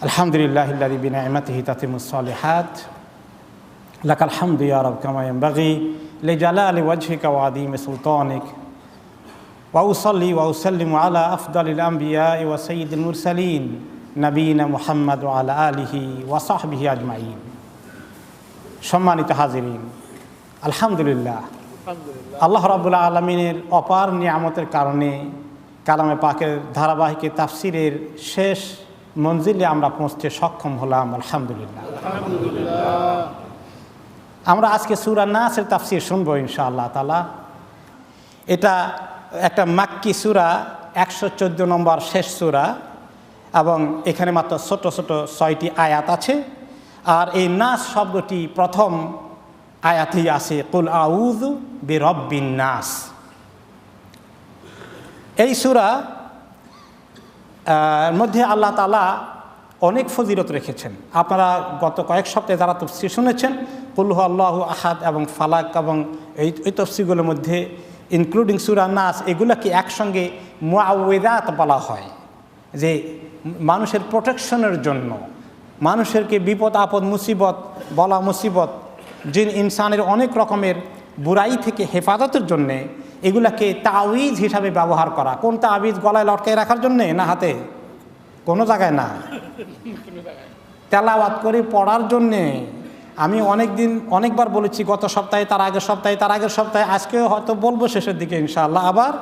আলহামদুলিল্লাহিল্লাযী বিনি'মাতিহি তাতিম্মুস সালিহাত লাকাল হামদু ইয়া রাব কামা ইয়ানবাগি লিজালালি ওয়াজহিকা ওয়া আযীমি সুলতানিক ওয়া উসাল্লি ওয়া উসাল্লিমু আলা আফদালিল আমবিয়া'i ওয়া সাইয়্যিদিল মুরসালিন নবিয়িনা মুহাম্মদ ওয়া আলা আলিহি ওয়া সাহবিহি আজমাইন। সম্মানিত হাজিরিন, আলহামদুলিল্লাহ আল্লাহ রাব্বুল আলামিনের অপার নিয়ামতের কারণে কালামে পাকের ধারাবাহিক তাফসিরের শেষ মঞ্জিলে আমরা পৌঁছতে সক্ষম হলাম। আলহামদুলিল্লাহ। আমরা আজকে সূরা নাসের তাফসির শুনবো ইনশাআল্লাহ তাআলা। এটা একটা মাক্কি সূরা, 114 নম্বর শেষ সূরা, এবং এখানে মাত্র ছোট ছোট 6টি আয়াত আছে। আর এই নাস শব্দটি প্রথম আয়াতেই আছে, কুল আউযু বিরব্বিন নাস। এই সূরা মধ্যে আল্লাহ তাআলা অনেক ফজিলত রেখেছেন। আপনারা গত কয়েক সপ্তাহে যারা তাফসীর শুনেছেন, কুল হু আল্লাহু আহাদ এবং ফালাক এবং এই তাফসীরগুলোর মধ্যে ইনক্লুডিং সূরা নাস, এগুলোকে একসঙ্গে মুআউযিযাত বলা হয়, যে মানুষের প্রোটেকশনের জন্য, মানুষেরকে বিপদ আপদ মুসিবত, বলা মুসিবত, জিন ইনসানের অনেক রকমের বুরাই থেকে হেফাজতের জন্যে এগুলাকে তাওয়িজ হিসাবে ব্যবহার করা। কোন তাওয়িজ? গলায় লটকায় রাখার জন্যে না হাতে? কোনো জায়গায় না, তেলাওয়াত করে পড়ার জন্যে। আমি অনেকবার বলেছি, গত সপ্তাহে, তার আগের সপ্তাহে, তার আগের সপ্তাহে, আজকেও হয়তো বলবো শেষের দিকে ইনশাআল্লাহ আবার।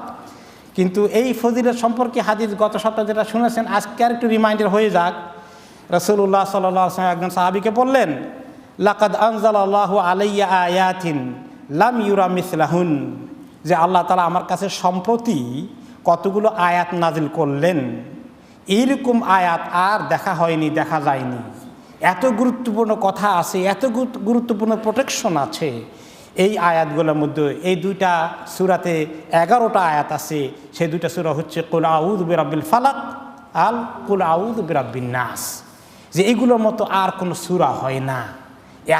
কিন্তু এই ফজিলত সম্পর্কে হাদিস গত সপ্তাহে যেটা শুনেছেন, আজকে আর একটু রিমাইন্ডার হয়ে যাক। রাসূলুল্লাহ সাল্লাল্লাহু আলাইহি ওয়াসাল্লাম একজন সাহাবীকে বললেন, লাকাদ আনজালাল্লাহু আলাইয়া আয়াতিন লাম ইউরা মিসলাহুন, যে আল্লাহ তাআলা আমার কাছে সম্প্রতি কতগুলো আয়াত নাজিল করলেন, এইরকম আয়াত আর দেখা হয়নি, দেখা যায়নি। এত গুরুত্বপূর্ণ কথা আছে, এত গুরুত্বপূর্ণ প্রোটেকশন আছে এই আয়াতগুলোর মধ্যে। এই দুইটা সূরাতে 11টা আয়াত আছে। সেই দুইটা সূরা হচ্ছে কুল আউযু বিরাব্বিল ফালাক আর কুল আউযু বিরাব্বিন নাস। যে এগুলোর মতো আর কোনো সূরা হয় না।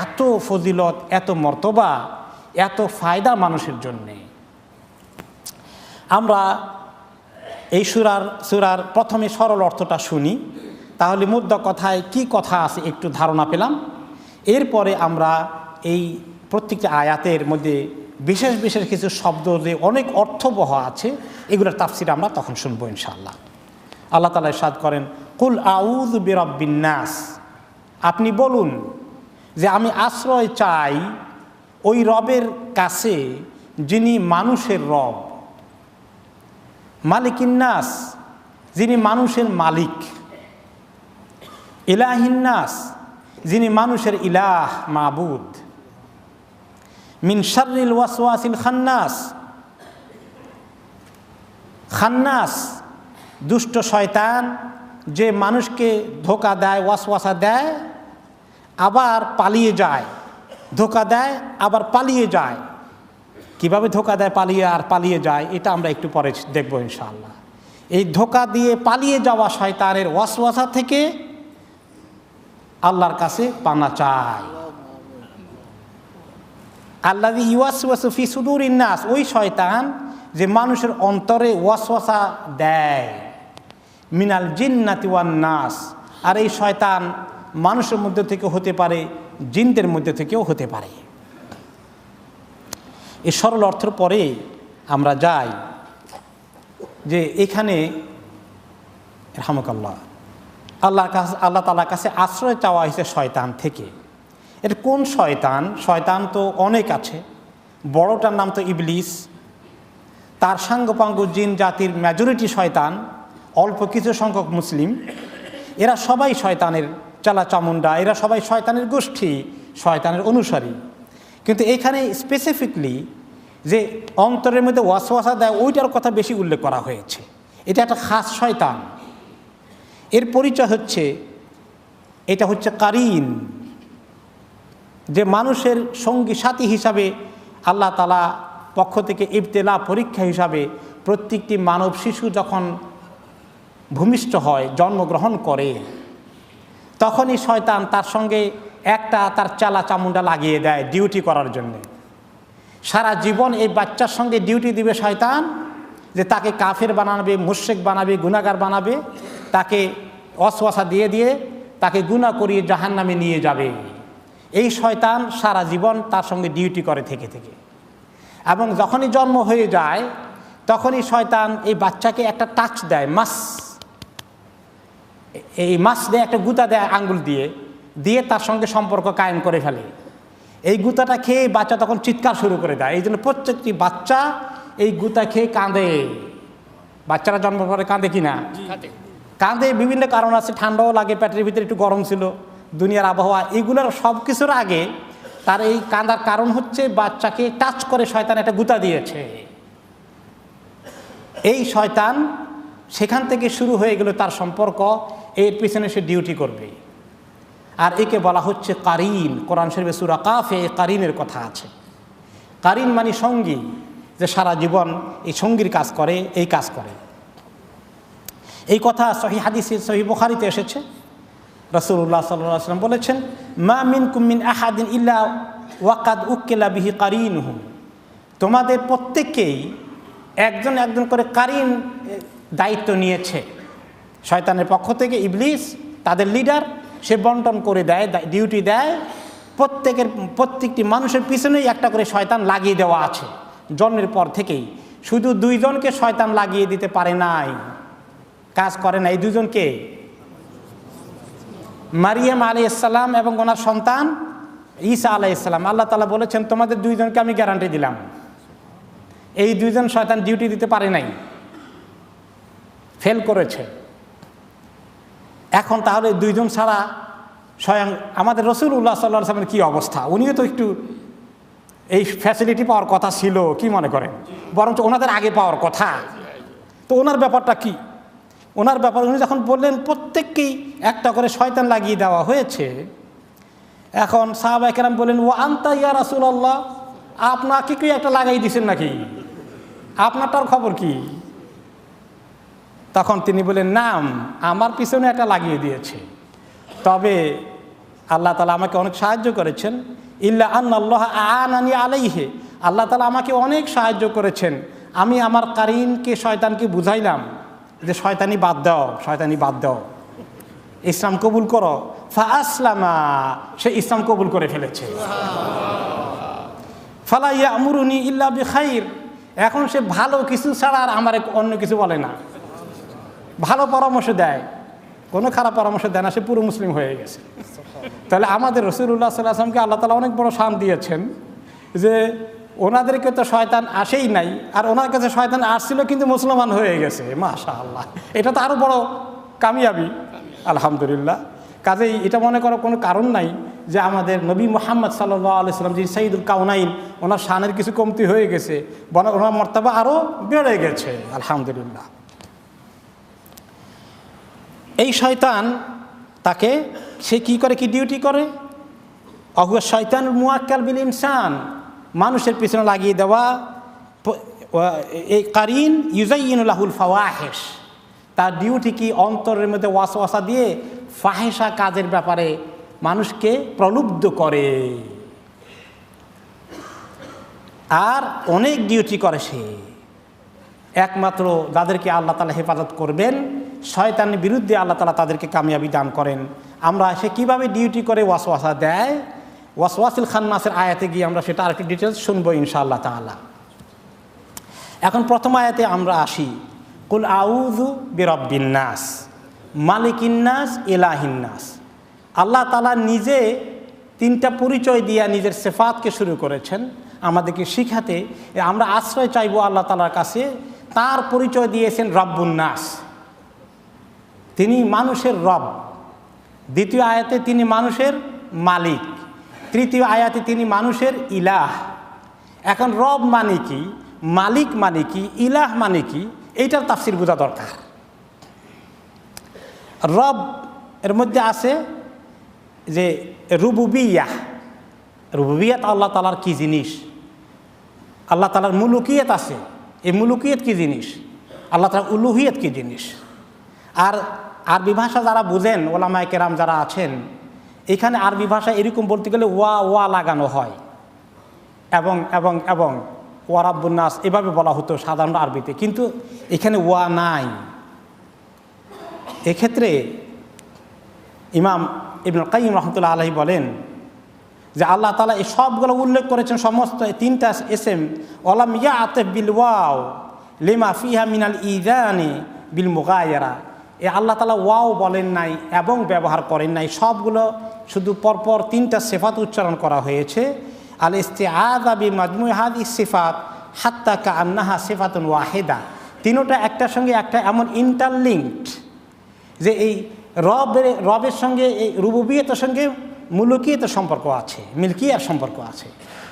এত ফজিলত, এত মর্তবা, এত ফায়দা মানুষের জন্যে। আমরা এই সূরার প্রথমে সরল অর্থটা শুনি, তাহলে মুদ্রা কথায় কি কথা আছে একটু ধারণা পেলাম। এরপরে আমরা এই প্রত্যেকটা আয়াতের মধ্যে বিশেষ বিশেষ কিছু শব্দ যে অনেক অর্থবহ আছে, এগুলোর তাফসীর আমরা তখন শুনবো ইনশাআল্লাহ। আল্লাহ তাআলা ইরশাদ করেন, কুল আউযু বিরাব্বিন নাস, আপনি বলুন যে আমি আশ্রয় চাই ওই রবের কাছে যিনি মানুষের রব, মালিকিন নাস, যিনি মানুষের মালিক, ইলাহিন নাস, যিনি মানুষের ইলাহ, মাবুদ, মিন শাররিল ওয়াসওয়াসিল খান্নাস, খান্নাস দুষ্ট শয়তান, যে মানুষকে ধোঁকা দেয়, ওয়াসওয়াসা দেয়, আবার পালিয়ে যায়, ধোঁকা দেয় আবার পালিয়ে যায়। কিভাবে ধোঁকা দেয়, পালিয়ে যায়, এটা আমরা একটু পরে দেখব ইনশাআল্লাহ। এই ধোঁকা দিয়ে পালিয়ে যাওয়া শয়তানের ওয়াসওয়াসা থেকে আল্লাহর কাছে পানা চাই। আল্লাযী ইউওয়াসওয়াসু ফি সুদুরিন নাস, ওই শয়তান যে মানুষের অন্তরে ওয়াসওয়াসা দেয়, মিনাল জিন্নাতি ওয়ান নাস, আর এই শয়তান মানুষের মধ্যে থেকে হতে পারে, জিনদের মধ্যে থেকেও হতে পারে। এই সরল অর্থের পরে আমরা যাই যে এখানে রাহমাকাল্লাহ আল্লাহ তাআলার কাছে আশ্রয় চাওয়া হয়েছে শয়তান থেকে। এটা কোন শয়তান? শয়তান তো অনেক আছে। বড়টার নাম তো ইবলিস, তার সাঙ্গপাঙ্গ জিন জাতির মেজরিটি শয়তান, অল্প কিছু সংখ্যক মুসলিম, এরা সবাই শয়তানের চালা চামুন্ডা, এরা সবাই শয়তানের গোষ্ঠী, শয়তানের অনুসারী। কিন্তু এখানে স্পেসিফিকলি যে অন্তরের মধ্যে ওয়াসওয়াসা দেয়, ওইটার কথা বেশি উল্লেখ করা হয়েছে। এটা একটা খাস শয়তান। এর পরিচয় হচ্ছে, এটা হচ্ছে কারিন, যে মানুষের সঙ্গী সাথী হিসাবে আল্লাহ তাআলা পক্ষ থেকে ইবতিলা, পরীক্ষা হিসাবে প্রত্যেকটি মানব শিশু যখন ভূমিষ্ঠ হয়, জন্মগ্রহণ করে, তখনই শয়তান তার সঙ্গে একটা তার চালা চামুন্ডা লাগিয়ে দেয় ডিউটি করার জন্যে। সারা জীবন এই বাচ্চার সঙ্গে ডিউটি দিবে শয়তান, যে তাকে কাফের বানাবে, মুশরিক বানাবে, গুনাহগার বানাবে, তাকে ওয়াসওয়াসা দিয়ে দিয়ে তাকে গুনাহ করিয়ে জাহান্নামে নিয়ে যাবে। এই শয়তান সারা জীবন তার সঙ্গে ডিউটি করে থেকে থেকে, এবং যখনই জন্ম হয়ে যায় তখনই শয়তান এই বাচ্চাকে একটা টাচ দেয়, এই মাস দেয়, একটা গুঁতা দেয় আঙ্গুল দিয়ে দিয়ে তার সঙ্গে সম্পর্ক কায়েম করে ফেলে। এই গুঁতাটা খেয়ে বাচ্চা তখন চিৎকার শুরু করে দেয়। এই জন্য প্রত্যেকটি বাচ্চা এই গুঁতা খেয়ে কাঁদে। বাচ্চারা জন্ম পরে কাঁদে কি না? কাঁদে। বিভিন্ন কারণ আছে, ঠান্ডাও লাগে, পেটের ভিতরে একটু গরম ছিল, দুনিয়ার আবহাওয়া, এগুলোর সব কিছুর আগে তার এই কাঁদার কারণ হচ্ছে বাচ্চাকে টাচ করে শয়তান একটা গুঁতা দিয়েছে। এই শয়তান সেখান থেকে শুরু হয়ে গেল তার সম্পর্ক, এর পিছনে সে ডিউটি করবে। আর একে বলা হচ্ছে কারিন। কোরআন শরীফে সূরা কাফে কারিনের কথা আছে। কারিন মানে সঙ্গী, যে সারা জীবন এই সঙ্গীর কাজ করে, এই কাজ করে। এই কথা সহিহ হাদিসে সহিহ বুখারীতে এসেছে। রাসূলুল্লাহ সাল্লাল্লাহু আলাইহি ওয়াসাল্লাম বলেছেন, মা মিনকুম মিন আহাদিন ইল্লা ওয়াকাদ উকিলা বিহি কারিনহু। তোমাদের প্রত্যেককেই একজন একজন করে কারিন দায়িত্ব নিয়েছে শয়তানের পক্ষ থেকে। ইবলিস তাদের লিডার, সে বন্টন করে দেয়, ডিউটি দেয়। প্রত্যেকটি মানুষের পিছনেই একটা করে শয়তান লাগিয়ে দেওয়া আছে জন্মের পর থেকেই। শুধু দুইজনকে শয়তান লাগিয়ে দিতে পারে নাই, কাজ করে না। এই দুজনকে মারিয়াম আলাইহিস সালাম এবং ওনার সন্তান ঈসা আলাইহিস সালাম। আল্লাহ তাআলা বলেছেন, তোমাদের দুইজনকে আমি গ্যারান্টি দিলাম, এই দুইজন শয়তান ডিউটি দিতে পারে নাই, ফেল করেছে। এখন তাহলে দুইজন ছাড়া স্বয়ং আমাদের রাসূলুল্লাহ সাল্লাল্লাহু আলাইহি ওয়াসাল্লামের কী অবস্থা? উনিও তো একটু এই ফ্যাসিলিটি পাওয়ার কথা ছিল, কি মনে করেন? বরঞ্চ ওনাদের আগে পাওয়ার কথা। তো ওনার ব্যাপারটা কি? ওনার ব্যাপার উনি যখন বললেন প্রত্যেককেই একটা করে শয়তান লাগিয়ে দেওয়া হয়েছে, এখন সাহাবায়ে কেরাম বললেন, ও আনতা ইয়া রাসূলুল্লাহ, আপনাকে কি একটা লাগাই দিয়েছেন নাকি? আপনারটার খবর কি? তখন তিনি বলেন, নাম, আমার পিছনে একটা লাগিয়ে দিয়েছে, তবে আল্লাহ তাআলা আমাকে অনেক সাহায্য করেছেন। ইল্লা আন্নাল্লাহ আ'আনানি আলাইহি, আল্লাহ তাআলা আমাকে অনেক সাহায্য করেছেন। আমি আমার কারিনকে শয়তানকে বুঝাইলাম যে শয়তানি বাদ দাও, শয়তানি বাদ দাও, ইসলাম কবুল করো। ফাআসলামা, সে ইসলাম কবুল করে ফেলেছে। ফালা ইয়ামুরুনি ইল্লা বিখাইর, এখন সে ভালো কিছু ছাড়া আর আমার অন্য কিছু বলে না, ভালো পরামর্শ দেয়, কোনো খারাপ পরামর্শ দেয় না, সে পুরো মুসলিম হয়ে গেছে। তাহলে আমাদের রাসূলুল্লাহ সাল্লাল্লাহু আলাইহি ওয়াসাল্লামকে আল্লাহ তাআলা অনেক বড় শান দিয়েছেন যে ওনাদেরকে তো শয়তান আসেই নাই, আর ওনার কাছে শয়তান আসছিল কিন্তু মুসলমান হয়ে গেছে। মাশাআল্লাহ, এটা তো আরও বড় কামিয়াবি, আলহামদুলিল্লাহ। কাজেই এটা মনে করার কোনো কারণ নাই যে আমাদের নবী মুহাম্মদ সাল্লাল্লাহু আলাইহি ওয়াসাল্লাম, যিনি সাইয়্যিদুল কাউনাইন, ওনার শানের কিছু কমতি হয়ে গেছে, বরং ওনার মর্তবা আরও বেড়ে গেছে, আলহামদুলিল্লাহ। এই শয়তান তাকে, সে কি করে, কি ডিউটি করে? অহুয়া শয়তান মুআক্কাল বিল ইনসান, মানুষের পিছনে লাগিয়ে দেওয়া। এই কারিন ইউজাইয়িনু লাহুল ফাওয়াহিশ, তার ডিউটি কি? অন্তরের মধ্যে ওয়াসওয়াসা দিয়ে ফাহেসা কাজের ব্যাপারে মানুষকে প্রলুব্ধ করে। আর অনেক ডিউটি করে সে। একমাত্র যাদেরকে আল্লাহ তাআলা হেফাজত করবেন, শয়তানের বিরুদ্ধে আল্লাহ তাআলা তাদেরকে কামিয়াবি দান করেন। আমরা সে কীভাবে ডিউটি করে ওয়াসওয়াসা দেয়, ওয়াসওয়াসিল খান্নাসের আয়াতে গিয়ে আমরা সেটা আরেকটু ডিটেলস শুনবো ইনশাআল্লাহ তাআলা। এখন প্রথম আয়াতে আমরা আসি, কুল আউযু বিরাব্বিন নাস মালিকিন নাস ইলাহিন নাস। আল্লাহ তাআলা নিজে তিনটা পরিচয় দিয়ে নিজের সিফাতকে শুরু করেছেন আমাদেরকে শিখাতে। আমরা আশ্রয় চাইবো আল্লাহ তাআলার কাছে। তার পরিচয় দিয়েছেন রব্বুন নাস, তিনি মানুষের রব। দ্বিতীয় আয়াতে তিনি মানুষের মালিক। তৃতীয় আয়াতে তিনি মানুষের ইলাহ। এখন রব মানে কি, মালিক মানে কি, ইলাহ মানে কি, এইটার তাফসির বোঝা দরকার। রব এর মধ্যে আছে যে রুবুবিয়াহ, রুবুবিয়াত আল্লাহ তাআলার কি জিনিস, আল্লাহ তাআলার মুলুকিয়ত আছে, এই মুলুকিয়ত কি জিনিস, আল্লাহ তাআলার উলুহিয়ত কি জিনিস। আর আরবি ভাষা যারা বুঝেন, ওলামায়ে কেরাম যারা আছেন, এখানে আরবি ভাষা এরকম বলতে গেলে ওয়া লাগানো হয়, এবং এবং এবং ওয়া রাব্বুন নাস এভাবে বলা হতো সাধারণ আরবিতে, কিন্তু এখানে ওয়া নাই। এক্ষেত্রে ইমাম ইবনুল কাইয়িম রাহমাতুল্লাহ আলাইহি বলেন যে আল্লাহ তাআলা এই সবগুলো উল্লেখ করেছেন সমস্ত তিনটা ইসম ওয়ালাম ইয়াতিফ বিল ওয়াও লিমা ফিহা মিনাল ইযানি বিল মুগায়্যারা। এ আল্লাহ তাআলা ওয়াও বলেন নাই এবং ব্যবহার করেন নাই, সবগুলো শুধু পরপর তিনটা সিফাত উচ্চারণ করা হয়েছে। আল ইস্তিআযা বিমাজমুই হাযিহি সিফাত হাত্তা কাআন্নাহা সিফাতুন ওয়াহিদা। তিনোটা একটার সঙ্গে একটা এমন ইন্টারলিঙ্কড যে এই রবের সঙ্গে এই রুবুবিয়তের সঙ্গে মুলুকিয়তের সম্পর্ক আছে, মিল্কিয়ার সম্পর্ক আছে,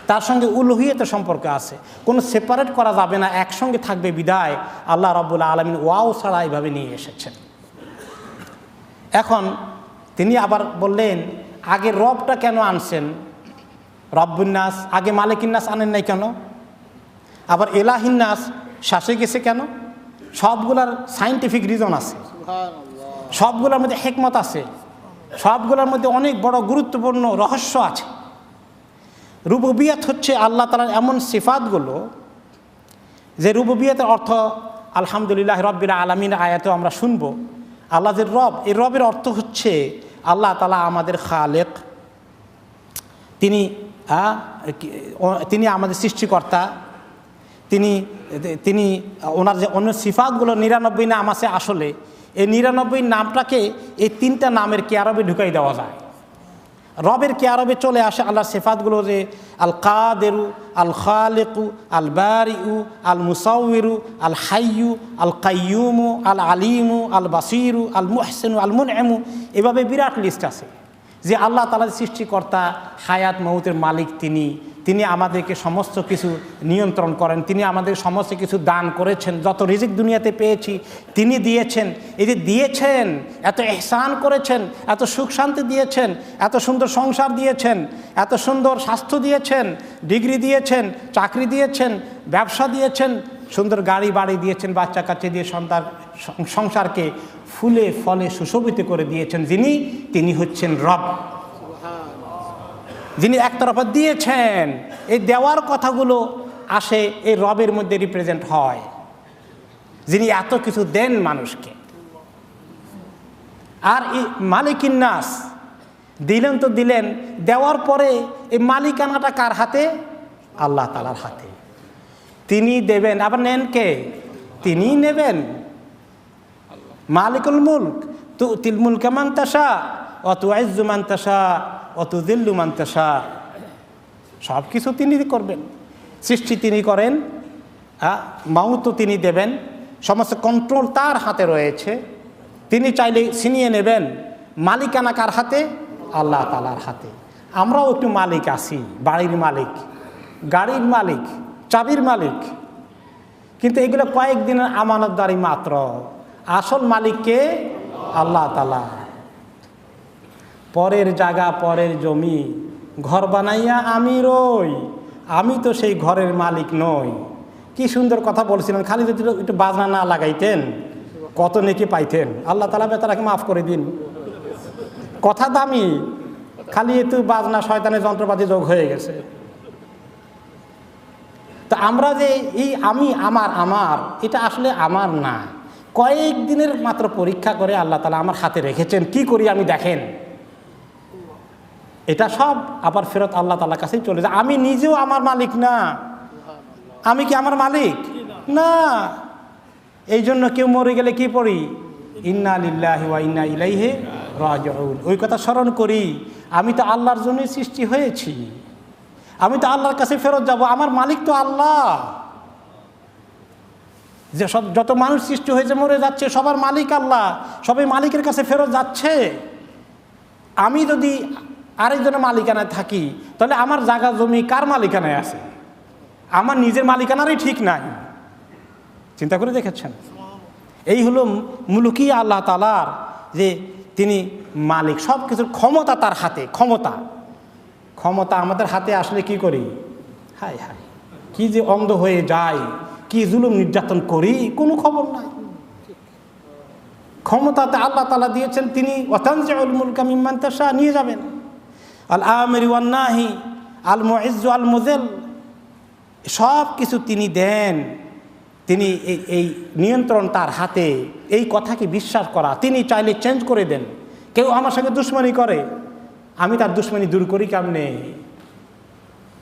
তার সঙ্গে উলুহিয়তের সম্পর্ক আছে, কোনো সেপারেট করা যাবে না, একসঙ্গে থাকবে বিদায় আল্লাহ রাব্বুল আলামিন ওয়াও ছাড়া এইভাবে নিয়ে এসেছেন। এখন তিনি আবার বললেন আগে রবটা কেন আনছেন, রব্বুন্নাস, আগে মালিকিন্নাস আনেন নাই কেন? আবার এলাহিন্নাস শাসে গেছে কেন? সবগুলার সায়েন্টিফিক রিজন আছে, সবগুলোর মধ্যে হিকমত আছে, সবগুলোর মধ্যে অনেক বড় গুরুত্বপূর্ণ রহস্য আছে। রুবুবিয়ত হচ্ছে আল্লাহ তাআলার এমন সিফাতগুলো যে রুবুবিয়তের অর্থ আলহামদুলিল্লাহ রাব্বিল আলামিন আয়াতেও আমরা শুনবো। আল্লাহ যে রব, এই রবের অর্থ হচ্ছে আল্লাহ তাআলা আমাদের খালেক, তিনি আমাদের সৃষ্টিকর্তা, তিনি ওনার যে অন্য সিফাতগুলো 99 নাম আছে, আসলে এই 99 নামটাকে এই তিনটা নামের কেয়ারবে ঢুকাই দেওয়া যায়। রবের কেয়ারবে চলে আসে আল্লাহর সিফাতগুলো যে আল কাদেরু, আল খালিকু, আল বারিউ, আল মুসাউইরু, আল হাইয়ু, আল কাইয়ুমু, আল আলিমু, আল বাসিরু, আল মুহসিনু, আল মুনইমু, এভাবে বিরাট লিস্ট আছে যে আল্লাহ তাআলার সৃষ্টিকর্তা, হায়াত মউতের মালিক তিনি আমাদেরকে সমস্ত কিছু নিয়ন্ত্রণ করেন, তিনি আমাদের সমস্ত কিছু দান করেছেন, যত রিজিক দুনিয়াতে পেয়েছি তিনি দিয়েছেন। এই যে দিয়েছেন, এত ইহসান করেছেন, এত সুখ শান্তি দিয়েছেন, এত সুন্দর সংসার দিয়েছেন, এত সুন্দর স্বাস্থ্য দিয়েছেন, ডিগ্রি দিয়েছেন, চাকরি দিয়েছেন, ব্যবসা দিয়েছেন, সুন্দর গাড়ি বাড়ি দিয়েছেন, বাচ্চা কাচ্চা দিয়ে সংসারকে ফুলে ফলে সুশোভিত করে দিয়েছেন। তিনি হচ্ছেন রব, যিনি একতরফা দিয়েছেন। এই দেওয়ার কথাগুলো আসে এই রবের মধ্যে রিপ্রেজেন্ট হয়, যিনি এত কিছু দেন মানুষকে। আর এই মালিকিন্নাস দিলেন তো দিলেন, দেওয়ার পরে এই মালিকানাটা কার হাতে? আল্লাহ তাআলার হাতে। তিনি দেবেন, আবার নেন কে? তিনিই নেবেন। মালিকুল মুলক, তুতিল মুলকা মান তাশা ওয়া তুইজ্জু মান তাশা ওয়া তুযিল্লু মান তাশা। সব কিছু তিনি করবেন, সৃষ্টি তিনি করেন, মাউতও তিনি দেবেন, সমস্ত কন্ট্রোল তার হাতে রয়েছে। তিনি চাইলে ছিনিয়ে নেবেন। মালিকানা কার হাতে? আল্লাহ তাআলার হাতে। আমরাও একটু মালিক আছি, বাড়ির মালিক, গাড়ির মালিক, চাবির মালিক, কিন্তু এগুলো কয়েকদিনের আমানতদারি মাত্র। আসল মালিককে আল্লাহ তাআলা। পরের জায়গা, পরের জমি, ঘর বানাইয়া আমি রই, আমি তো সেই ঘরের মালিক নই। কি সুন্দর কথা বলছিলেন, খালি যদি একটু বাজনা না লাগাইতেন কত নেকি পাইতেন। আল্লাহ তাআলা বেচারাকে মাফ করে দিন। কথা দামি, খালি একটু বাজনা শয়তানের যন্ত্রপাতি যোগ হয়ে গেছে। তো আমরা যে এই আমি আমার এটা আসলে আমার না, কয়েকদিনের মাত্র পরীক্ষা করে আল্লাহ তাআলা আমার হাতে রেখেছেন। কি করি আমি দেখেন। এটা সব আবার ফেরত আল্লাহ তাআলার কাছেই চলে যায়। আমি নিজেও আমার মালিক না। আমি কি আমার মালিক না? এই জন্য কেউ মরে গেলে কি পড়ি? ইন্না লিল্লাহি ওয়া ইন্না ইলাইহি রাজিউন। ওই কথা স্মরণ করি, আমি তো আল্লাহর জন্যই সৃষ্টি হয়েছি, আমি তো আল্লাহর কাছে ফেরত যাব। আমার মালিক তো আল্লাহ। যে সব যত মানুষ সৃষ্টি হয়েছে মরে যাচ্ছে, সবার মালিক আল্লাহ, সবাই মালিকের কাছে ফেরত যাচ্ছে। আমি যদি আরেকজনের মালিকানায় থাকি, তাহলে আমার জায়গা জমি কার মালিকানায় আছে? আমার নিজের মালিকানারই ঠিক নাই। চিন্তা করে দেখেছেন? এই হলো মুলুকি আল্লাহ তাআলার, যে তিনি মালিক, সব কিছুর ক্ষমতা তার হাতে। ক্ষমতা আমাদের হাতে আসলে কি করি? হায় হায়, কি যে অন্ধ হয়ে যায়, কি জুলুম নির্যাতন করি, কোনো খবর নাই। ক্ষমতাতে আল্লাহ তাআলা দিয়েছেন, তিনি ওয়াতানজিউল মুলকা মিম্মান তাশা, নিয়ে যাবেন। আল আমির ওয়ান নাহি, আল মুইজ্জু আল মুযিল, সব কিছু তিনি দেন। তিনি এই নিয়ন্ত্রণ তার হাতে। এই কথাকে বিশ্বাস করা, তিনি চাইলে চেঞ্জ করে দেন, কেউ আমার সঙ্গে দুশ্মনী করে, আমি তার দুশ্মনী দূর করি কেমনে?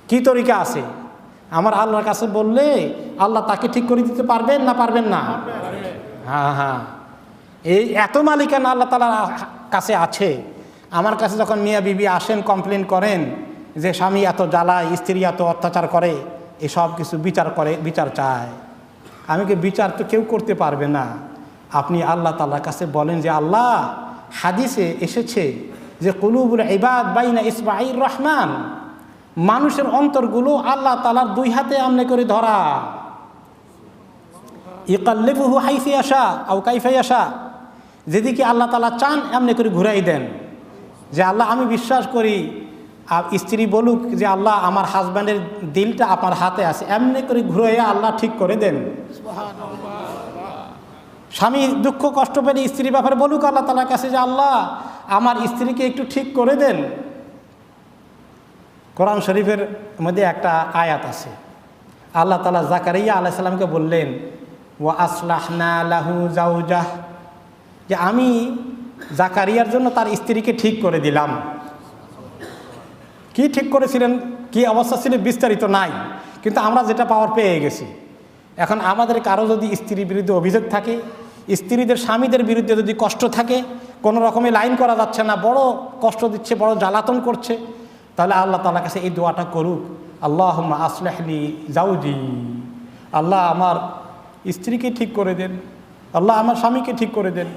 কি তরিকা আছে? আমার আল্লাহর কাছে বললে আল্লাহ তাকে ঠিক করে দিতে পারবেন না পারবেন না? হ্যাঁ হ্যাঁ, এই এত মালিকানা আল্লাহ তাআলার কাছে আছে। আমার কাছে যখন মিয়া বিবি আসেন, কমপ্লেন করেন যে স্বামী এত জ্বালায়, স্ত্রী এত অত্যাচার করে, এই সব কিছু বিচার চায়। আমি কি বিচার তো কেউ করতে পারবে না। আপনি আল্লাহ তাআলার কাছে বলেন যে আল্লাহ, হাদিসে এসেছে যে কুলুবুল ইবাদ বাইনা ইসবাঈর রহমান, মানুষের অন্তরগুলো আল্লাহ তাআলার দুই হাতে আমনে করে ধরা। ইকাল্লিবুহু হাইসি ইয়াশা আও কাইফা ইয়াশা, যেদিকে আল্লাহ তাআলা চান এমনি করে ঘুরাই দেন। যে আল্লাহ, আমি বিশ্বাস করি স্ত্রী বলুক যে আল্লাহ আমার হাজব্যান্ডের দিলটা আপনার হাতে আছে, এমনি করে ঘুরাইয়া আল্লাহ ঠিক করে দেন। স্বামী দুঃখ কষ্ট পেলে স্ত্রীর ব্যাপারে বলুক আল্লাহ তাআলার কাছে যে আল্লাহ আমার স্ত্রীকে একটু ঠিক করে দেন। কোরআন শরীফের মধ্যে একটা আয়াত আছে, আল্লাহ তাআলা জাকারিয়া আলাইহিস সালামকে বললেন ওয়া আসলাহনা লাহু জাওজাহ, যে আমি জাকারিয়ার জন্য তার স্ত্রীকে ঠিক করে দিলাম। কি ঠিক করেছিলেন, কি অবস্থা ছিল বিস্তারিত নাই, কিন্তু আমরা যেটা পাওয়ার পেয়ে গেছি। এখন আমাদের কারো যদি স্ত্রীর বিরুদ্ধে অভিযোগ থাকে, স্ত্রীদের স্বামীদের বিরুদ্ধে যদি কষ্ট থাকে, কোনো রকমে লাইন করা যাচ্ছে না, বড় কষ্ট দিচ্ছে, বড় জ্বালাতন করছে, তাহলে আল্লাহ তাআলার কাছে এই দোয়াটা করুক, আল্লাহুম্মা আসলিহলি জাওজি, আল্লাহ আমার স্ত্রীকে ঠিক করে দেন, আল্লাহ আমার স্বামীকে ঠিক করে দেন।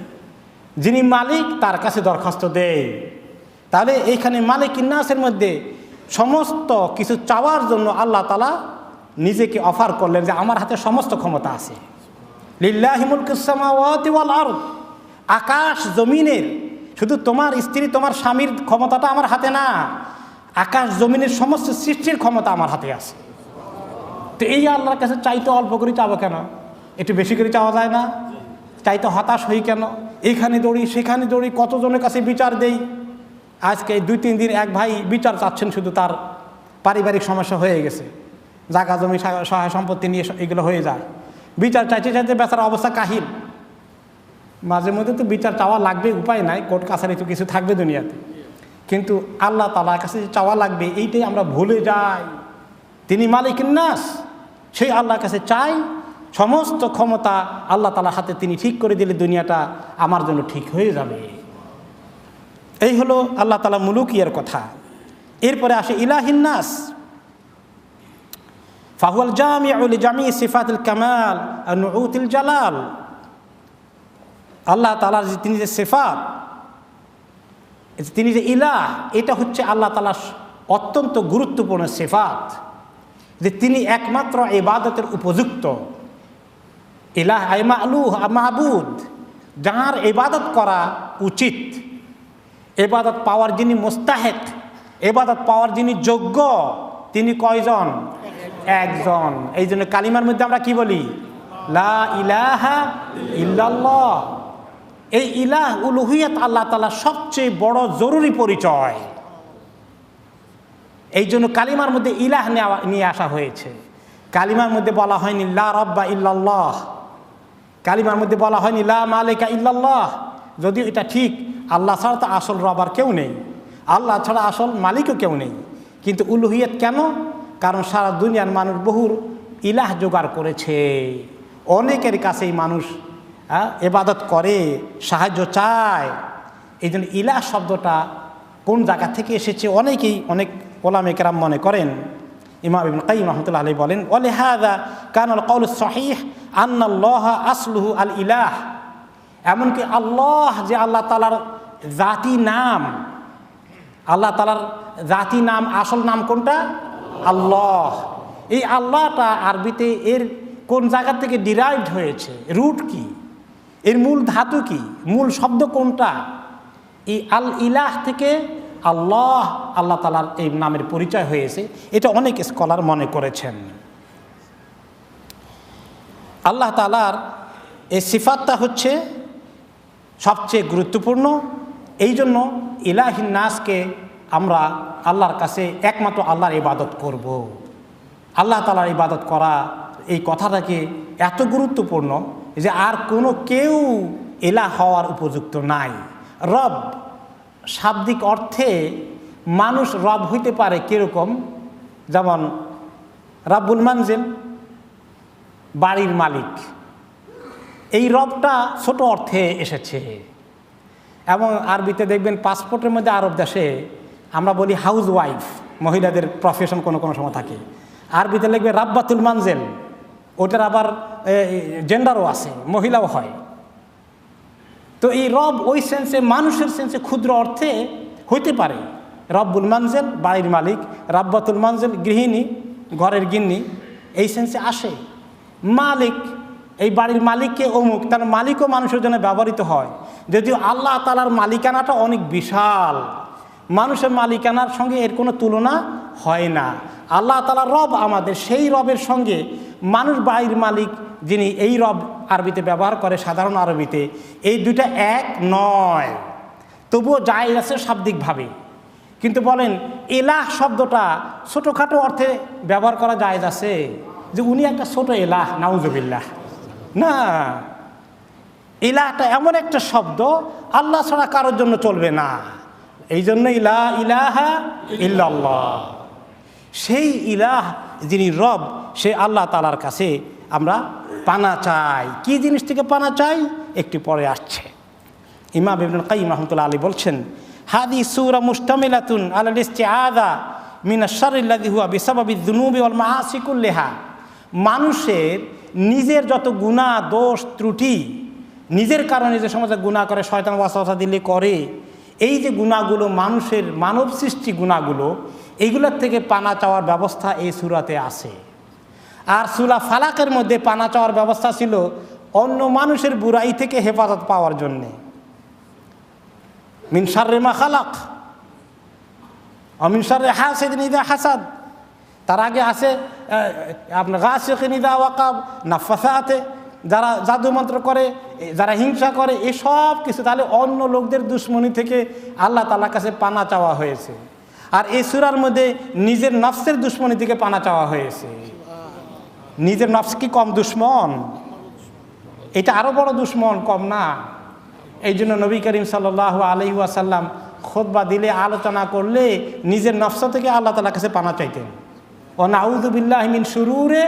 যিনি মালিক তার কাছে দরখাস্ত দেয়। তাহলে এইখানে মালিক নাসের মধ্যে সমস্ত কিছু চাওয়ার জন্য আল্লাহ তাআলা নিজেকে অফার করলেন যে আমার হাতে সমস্ত ক্ষমতা আছে। লিল্লাহি মুলকুস সামাওয়াতি ওয়াল আরদ, আকাশ জমিনের, শুধু তোমার স্ত্রী তোমার স্বামীর ক্ষমতাটা আমার হাতে না, আকাশ জমিনের সমস্ত সৃষ্টির ক্ষমতা আমার হাতে আছে। তো এই আল্লাহর কাছে চাইতে অল্প করে চাবো কেন? একটু বেশি করে চাওয়া যায় না? চাইতে হতাশ হই কেন? এইখানে দৌড়ি সেখানে দৌড়ি, কতজনের কাছে বিচার দেই। আজকে 2-3 দিন এক ভাই বিচার চাচ্ছেন, শুধু তার পারিবারিক সমস্যা হয়ে গেছে, জায়গা জমি সহায় সম্পত্তি নিয়ে এগুলো হয়ে যায়। বিচার চাইতে চাইতে বেচারা অবস্থা কাহিল। মাঝে মধ্যে তো বিচার চাওয়া লাগবে, উপায় নাই, কোর্ট কাছারি তো কিছু থাকবে দুনিয়াতে, কিন্তু আল্লাহ তাআলার কাছে চাওয়া লাগবে এইটাই আমরা ভুলে যাই। তিনি মালিকুন নাস, সেই আল্লাহর কাছে চাই, সমস্ত ক্ষমতা আল্লাহ তাআলার হাতে, তিনি ঠিক করে দিলে দুনিয়াটা আমার জন্য ঠিক হয়ে যাবে। এই হলো আল্লাহ তাআলা মুলুকিয়ার কথা। এরপরে আসে ইলাহিন নাস, ফাহুয়াল জামিউ লিজামি সিফাতিল কামাল ওয়া নুউতিল জালাল। আল্লাহ তাআলার যে তিনি যে সিফাত, তিনি যে ইলাহ, এটা হচ্ছে আল্লাহ তাআলার অত্যন্ত গুরুত্বপূর্ণ সিফাত, যে তিনি একমাত্র ইবাদতের উপযুক্ত। ইলাহ আই মা'লুহ মাহবুদ, যার ইবাদত করা উচিত, ইবাদত পাওয়ার যিনি মুস্তাহিক, ইবাদত পাওয়ার যিনি যোগ্য, তিনি কয়জন? একজন। এই জন্য কালিমার মধ্যে আমরা কি বলি? লা ইলাহা ইল্লাল্লাহ। এই ইলাহ উলুহিয়াত আল্লাহ তাআলার সবচেয়ে বড় জরুরি পরিচয়। এই জন্য কালিমার মধ্যে ইলাহ নিয়ে আসা হয়েছে। কালিমার মধ্যে বলা হয়নি লা রাব্বা ইল্লাল্লাহ, কালিমার মধ্যে বলা হয়নি লা মালিকা ইল্লাল্লাহ। যদিও এটা ঠিক, আল্লাহ ছাড়া তো আসল রব আর কেউ নেই, আল্লাহ ছাড়া আসল মালিকও কেউ নেই, কিন্তু উলুহিয়াত কেন? কারণ সারা দুনিয়ার মানুষ বহু ইলাহ জোগাড় করেছে, অনেকের কাছেই মানুষ ইবাদত করে, সাহায্য চায়। এই জন্য ইলাহ শব্দটা কোন জায়গা থেকে এসেছে অনেকেই, অনেক ওলামা কেরাম মনে করেন। ইমাম ইবনে কাইয়্যিম রাহমাতুল্লাহ আলাইহি বলেন, ওয়ালিহাযা কানাল কাউলুস সহিহ আন্নাল্লাহ আসলুহু আল ইলাহ। এমনকি আল্লাহ যে আল্লাহ তাআলার জাতি নাম, আল্লাহ তাআলার জাতি নাম, আসল নাম কোনটা? আল্লাহ। এই আল্লাহটা আরবিতে এর কোন জায়গা থেকে ডিরাইভড হয়েছে, রুট কি, এর মূল ধাতু কি, মূল শব্দ কোনটা? এই আল ইলাহ থেকে আল্লাহ, আল্লাহ তাআলার এই নামের পরিচয় হয়েছে, এটা অনেক স্কলার মনে করেছেন। আল্লাহ তাআলার এই সিফাতটা হচ্ছে সবচেয়ে গুরুত্বপূর্ণ। এই জন্য ইলাহিন নাসকে আমরা আল্লাহর কাছে একমাত্র আল্লাহর ইবাদত করব। আল্লাহ তাআলার ইবাদত করা, এই কথাটাকে এত গুরুত্বপূর্ণ যে আর কোনো কেউ ইলাহ হওয়ার উপযুক্ত নাই। রব শাব্দিক অর্থে মানুষ রব হইতে পারে কীরকম, যেমন রাব্বুল মানজিল, বাড়ির মালিক, এই রবটা ছোট অর্থে এসেছে। এবং আরবিতে দেখবেন পাসপোর্টের মধ্যে আরব দেশে আমরা বলি হাউস ওয়াইফ, মহিলাদের প্রফেশন কোনো কোনো সময় থাকে, আরবিতে লিখবে রাব্বাতুল মানজিল, ওটার আবার জেন্ডারও আছে, মহিলাও হয়। তো এই রব ওই সেন্সে, মানুষের সেন্সে ক্ষুদ্র অর্থে হইতে পারে। রব্বুল মানজিল বাড়ির মালিক, রাব্বাতুল মানজিল গৃহিণী, ঘরের গিন্নি, এই সেন্সে আসে। মালিক, এই বাড়ির মালিককে অমুক, তার মালিকও মানুষের জন্য ব্যবহৃত হয়। যদিও আল্লাহ তাআলার মালিকানাটা অনেক বিশাল, মানুষের মালিকানার সঙ্গে এর কোনো তুলনা হয় না। আল্লাহ তাআলার রব আমাদের, সেই রবের সঙ্গে মানুষ বাড়ির মালিক যিনি, এই রব আরবিতে ব্যবহার করে সাধারণ আরবিতে, এই দুইটা এক নয়। তবুও জায়েজ আছে শাব্দিকভাবে। কিন্তু বলেন এলাহ শব্দটা ছোটোখাটো অর্থে ব্যবহার করা জায়েজ আছে, যে উনি একটা ছোট এলাহ, নাউজুবিল্লাহ। না, ইলাহটা এমন একটা শব্দ আল্লাহ ছাড়া কারোর জন্য চলবে না। এই জন্য লা ইলাহা ইল্লাল্লাহ, সেই ইলাহ যিনি রব, সে আল্লাহ তাআলার কাছে আমরা পানা চাই। কি জিনিস থেকে পানা চাই একটু পরে আসছে। ইমাম ইবনুল কাইয়্যিম রাহমাতুল্লাহ আলাইহি বলছেন, হাদি সূরা মুশতামিলাতুন আলাল ইস্তিআযা মিনাশ শাররিল্লাযী হুয়া বিসাবাবিয যুনুবি ওয়াল মাআসি কুল্লিহা। মানুষের নিজের যত গুনাহ, দোষ, ত্রুটি, নিজের কারণে যে সমস্ত গুনাহ করে, শয়তান ওয়াসওয়াসা দিলে করে, এই যে গুনাহগুলো, মানুষের মানব সৃষ্টি গুনাহগুলো, এইগুলোর থেকে পানা চাওয়ার ব্যবস্থা এই সূরাতে আছে। আর সূরা ফালাকের মধ্যে পানা চাওয়ার ব্যবস্থা ছিল অন্য মানুষের বুরাই থেকে হেফাজত পাওয়ার জন্যে। মিন শাররি মা খালাক ওয়া মিন শাররি হাসিদিন ইযা হাসাদ। তার আগে আছে আপনার গাসিকিন ইযা ওয়াকাব, নাফাসাতে, যারা জাদু মন্ত্র করে, যারা হিংসা করে, এসব কিছু। তাহলে অন্য লোকদের দুশ্মনী থেকে আল্লাহ তাআলার কাছে পানা চাওয়া হয়েছে। আর এই সূরার মধ্যে নিজের নফসের দুশ্মনী থেকে পানা চাওয়া হয়েছে। নিজের নফস কি কম দুশ্মন? এটা আরো বড় দুশ্মন, কম না। এই জন্য নবী করিম সাল্লাল্লাহু আলাইহি ওয়াসাল্লাম খুতবা দিলে, আলোচনা করলে নিজের নফস থেকে আল্লাহ তাআলার কাছে পানা চাইতেন। ওয়া নাউযু বিল্লাহি মিন শুরুরি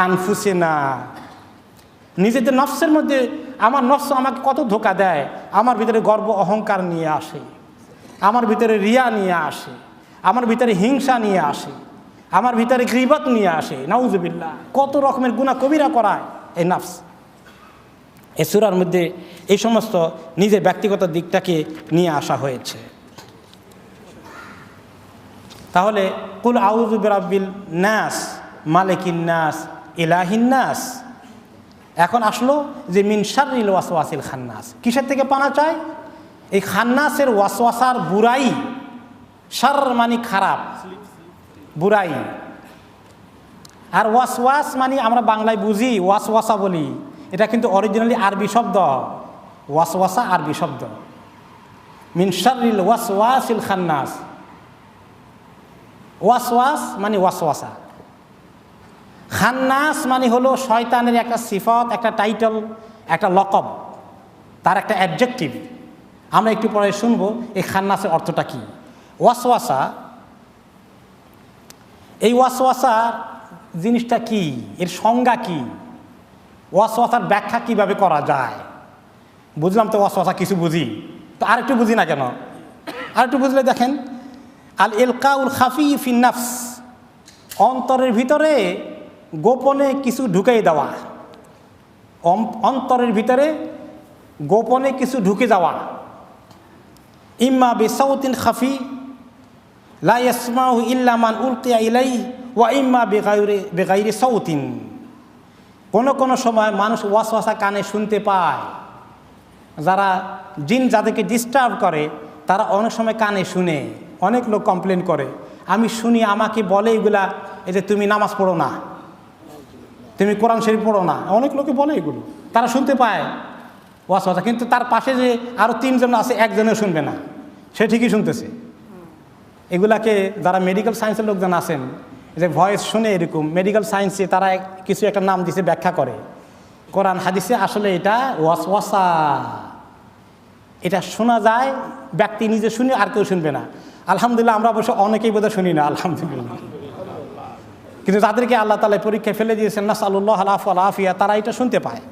আনফুসিনা। নিজেদের নফসের মধ্যে, আমার নফস আমাকে কত ধোঁকা দেয়, আমার ভিতরে গর্ব অহংকার নিয়ে আসে, আমার ভিতরে রিয়া নিয়ে আসে, আমার ভিতরে হিংসা নিয়ে আসে, আমার ভিতরে গীবত নিয়ে আসে, নাউযুবিল্লাহ, কত রকমের গুনাহ কবিরা করায় এই নফস। এই সূরার মধ্যে এই সমস্ত নিজের ব্যক্তিগত দিকটাকে নিয়ে আসা হয়েছে। তাহলে কুল আউযু বিরাব্বিল নাস, মালিকিন নাস, ইলাহিন নাস। এখন আসলো যে মিন শাররিল ওয়াসওয়াসিল খান্নাস, কিসের থেকে পানা চায়? এই খান্নাসের ওয়াসওয়াসার বুরাই। শার মানে খারাপ, বুরাই। আর ওয়াসওয়াস মানে আমরা বাংলায় বুঝি ওয়াসওয়াসা বলি, এটা কিন্তু অরিজিনালি আরবি শব্দ। ওয়াসওয়াসা আরবি শব্দ। মিন শাররিল ওয়াসওয়াসিল খান্নাস, ওয়াসওয়াস মানে ওয়াসওয়াসা, খান্নাস মানে হলো শয়তানের একটা সিফত, একটা টাইটেল, একটা লকব, তার একটা অ্যাডজেক্টিভ। আমরা একটু পরে শুনবো এই খান্নাসের অর্থটা কি। ওয়াসওয়াসা, এই ওয়াসওয়াসার জিনিসটা কি, এর সংজ্ঞা কি, ওয়াসওয়াসার ব্যাখ্যা কিভাবে করা যায়। বুঝলাম তো ওয়াসওয়াসা কিছু বুঝি, তো আরেকটু বুঝি না কেন? আরেকটু বুঝলে দেখেন, আল ইলকাউল খাফি ফিন নাফস, অন্তরের ভিতরে গোপনে কিছু ঢুকিয়ে দেওয়া, অন্তরের ভিতরে গোপনে কিছু ঢুকে যাওয়া। ইম্মা বিসাউতিন খাফি লা ইয়াসমাউ ইল্লা মান উলকিয়া ইলাইহি ওয়া ইম্মা বিগাইরি সাউতিন। কোনো সময় মানুষ ওয়াসওয়াসা কানে শুনতে পায়। যারা জিন যাদেরকে ডিস্টার্ব করে, তারা অনেক সময় কানে শুনে। অনেক লোক কমপ্লেন করে, আমি শুনি, আমাকে বলে এগুলা, এই যে তুমি নামাজ পড়ো না, তুমি কোরআন শরীফ পড়ো না, অনেক লোকে বলে এগুলো, তারা শুনতে পায় ওয়াসওয়াসা। কিন্তু তার পাশে যে আরও তিনজন আছে, একজনেও শুনবে না, সে ঠিকই শুনতেছে। এগুলাকে যারা মেডিকেল সায়েন্সের লোকজন আছেন, যে ভয়েস শুনে, এরকম মেডিকেল সায়েন্সে তারা কিছু একটা নাম দিছে, ব্যাখ্যা করে। কোরআন হাদিসে আসলে এটা ওয়াসওয়াসা। এটা শোনা যায়, ব্যক্তি নিজে শুনে আর কেউ শুনবে না। আলহামদুলিল্লাহ আমরা অবশ্য অনেকেই বোধহয় শুনি না, আলহামদুলিল্লাহ। কিন্তু যাদেরকে আল্লাহ তাআলা পরীক্ষায় ফেলে দিয়েছেন নাসআলুল্লাহ আল আফওয়া ওয়াল আফিয়া, তারা এটা শুনতে পায়।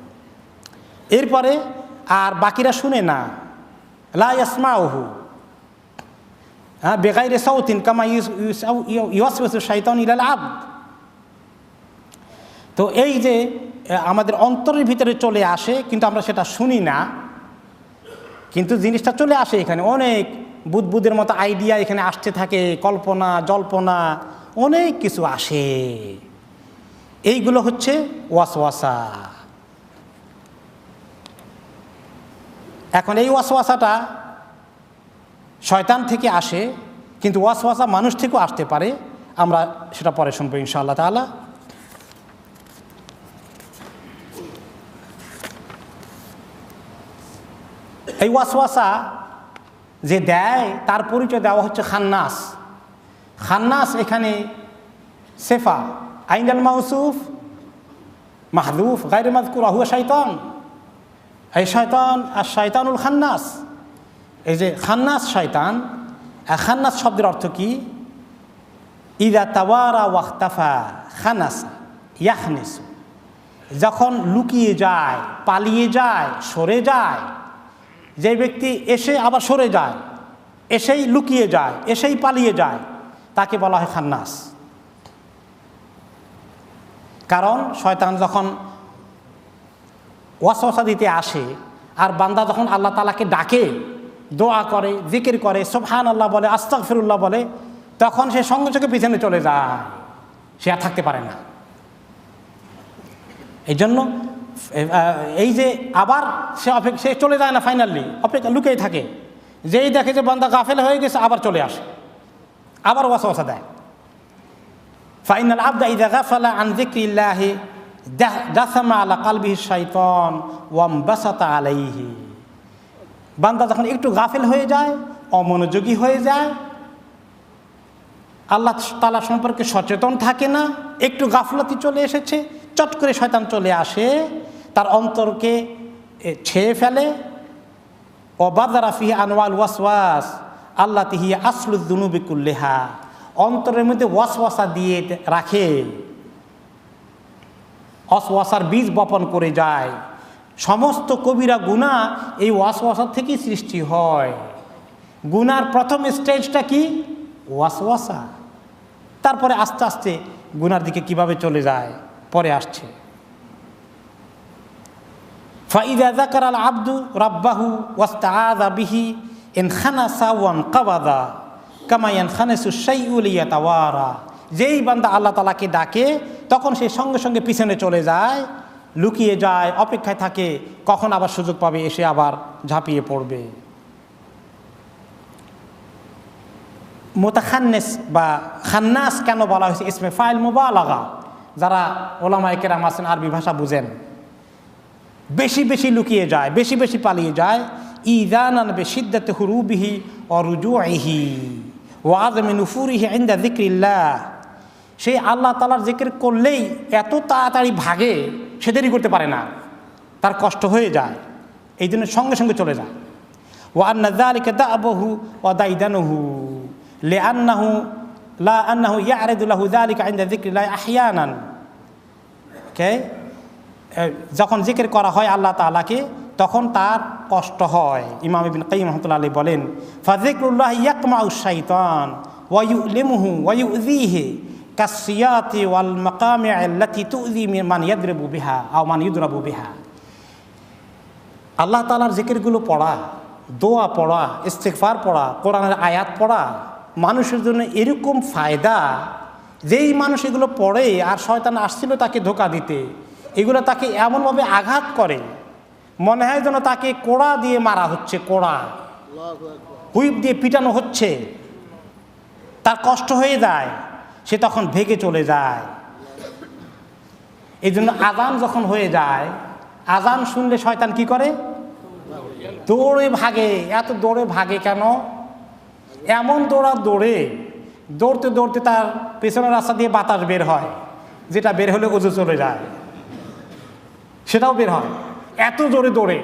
এরপরে আর বাকিরা শুনে না, লা ইয়াসমাউহু বিগাইরি সাউতিন কামা ইউওয়াসওয়াসু শাইতান ইলাল আবদ। তো এই যে আমাদের অন্তরের ভিতরে চলে আসে কিন্তু আমরা সেটা শুনি না, কিন্তু জিনিসটা চলে আসে। এখানে অনেক বুদবুদের মতো আইডিয়া এখানে আসতে থাকে, কল্পনা জল্পনা অনেক কিছু আসে। এইগুলো হচ্ছে ওয়াসওয়াসা। এখন এই ওয়াসওয়াসাটা শয়তান থেকে আসে, কিন্তু ওয়াসওয়াসা মানুষ থেকেও আসতে পারে। আমরা সেটা পরে শুনবো ইনশাআল্লাহ তাআলা। এই ওয়াসওয়াসা যে দেয় তার পরিচয় দেওয়া হচ্ছে খান্নাস। খান্নাস এখানে সেফা, আইনাল মাউসুফ মাহদুফ গায়রে মাযকুর হুয়া শাইতান। এই শয়তান আর শয়তানুল খান্নাস, এই যে খান্নাস শয়তান। খান্নাস শব্দের অর্থ কি? ইদা তাওয়ারা ওয়াখতাফা খানাস ইয়াখনিস, যখন লুকিয়ে যায়, পালিয়ে যায়, সরে যায়। যে ব্যক্তি এসে আবার সরে যায়, এসেই লুকিয়ে যায়, এসেই পালিয়ে যায়, তাকে বলা হয় খান্নাস। কারণ শয়তান যখন ওয়াসওয়াসা দিতে আসে আর বান্দা যখন আল্লাহ তাআলাকে ডাকে, দোয়া করে, জিকির করে, সুবহানাল্লাহ বলে, আস্তাগফিরুল্লাহ বলে, তখন সে সঙ্গে সঙ্গে পিছনে চলে যায়, সে আর থাকতে পারে না। এই জন্য এই যে আবার সে চলে যায় না, ফাইনালি অপেক্ষা লুকিয়ে থাকে। যেই দেখে যে বান্দা গাফেল হয়ে গেছে আবার চলে আসে, আবার ওয়াসওয়াসা দেয়। ফাইনাল আবদা ইযা গাফালা আন যিকরিল্লাহি দাসামা আলা কালবিহি শাইতান ওয়ামবাসাতা আলাইহি। বান্দা যখন একটু গাফেল হয়ে যায়, অমনোযোগী হয়ে যায়, আল্লাহ তাআলা সম্পর্কে সচেতন থাকে না, একটু গাফলতি চলে এসেছে, চট করে শয়তান চলে আসে, তার অন্তরকে ছেয়ে ফেলে। ওয়াবাদারা ফিহি আনওয়াল ওয়াসওয়াস আল্লাতী হিয়া আসলুদ দুনুবি কুল্লিহা, অন্তরের মধ্যে ওয়াসওয়াসা দিয়ে রাখে, ওয়াসওয়াসার বীজ বপন করে যায়। সমস্ত কবিরা গুনাহ এই ওয়াসওয়াসা থেকেই সৃষ্টি হয়। গুনার প্রথম স্টেজটা কি? ওয়াসওয়াসা। তারপরে আস্তে আস্তে গুনার দিকে কিভাবে চলে যায় পরে আসছে। ফাইযা যাকারাল আবদু রাব্বাহু ওয়াস্তাআযা বিহি ইনখানাসা ওয়ানকাবাদা কামা ইয়ানখানিসু শাইউ লিয়াতাওয়ারা। যেই বান্দা আল্লাহ তাআলাকে ডাকে তখন সে সঙ্গে সঙ্গে পিছনে চলে যায়, লুকিয়ে যায়, অপেক্ষায় থাকে কখন আবার সুযোগ পাবে, এসে আবার ঝাঁপিয়ে পড়বে। মুতাখান্নিস বা খান্নাস কেন বলা হয়েছে? ইসমে ফাইল মুবালাগা। যারা ওলামায়ে কেরাম আছেন, আরবি ভাষা বুঝেন, বেশি বেশি লুকিয়ে যায়, বেশি বেশি পালিয়ে যায়। ইযানান বিশিদ্দাতি হুরুবিহি ওয়া রুজুইহি ওয়া আযমি নুফুরিহি ইনদা যিকরিল্লাহ। সেই আল্লাহ তাআলার জিকির করলেই এত তাড়াতাড়ি ভাগে, সে দেরি করতে পারে না, তার কষ্ট হয়ে যায়, এই জন্য সঙ্গে সঙ্গে চলে যায়। ওয়া আন্না যালিকা দা'বুহু ওয়া দাইদানুহু লিআন্নাহু লা আন্নাহু ইয়ারিদু লাহু যালিকা ইনদা যিকরিল্লাহ আহইয়ানান। ওকে, যখন জিকির করা হয় আল্লাহ তাআলাকে তখন তার কষ্ট হয়। ইমাম ইবনে কাইয়্যিম রাহমাতুল্লাহি আলাইহি বলেন, ফাযিকরুল্লাহ ইয়াকমাউ শাইতান ওয়া ইউলিমুহু ওয়া ইউযীহি কাসসিয়াতি ওয়াল মাকামি আল্লাতী তুযী মান ইয়াদরিবু বিহা আও মান ইউদরাবু বিহা। আল্লাহ তাআলার জিকিরগুলো পড়া, দোয়া পড়া, ইস্তিগফার পড়া, কোরআনের আয়াত পড়া মানুষের জন্য এরকম ফায়দা, যেই মানুষ এগুলো পড়ে আর শয়তান আসছিল তাকে ধোঁকা দিতে, এগুলো তাকে এমনভাবে আঘাত করে মনে হয় যেন তাকে কোড়া দিয়ে মারা হচ্ছে, কোড়া হুইপ দিয়ে পিটানো হচ্ছে, তার কষ্ট হয়ে যায়, সে তখন ভেগে চলে যায়। এই জন্য আজান যখন হয়ে যায়, আজান শুনলে শয়তান কি করে? দৌড়ে ভাগে। এত দৌড়ে ভাগে কেন? এমন দৌড়তে দৌড়তে তার পেছনের রাস্তা দিয়ে বাতাস বের হয়, যেটা বের হলে ওযু চলে যায়, সেটাও বের হয়, এত জোরে দৌড়ে।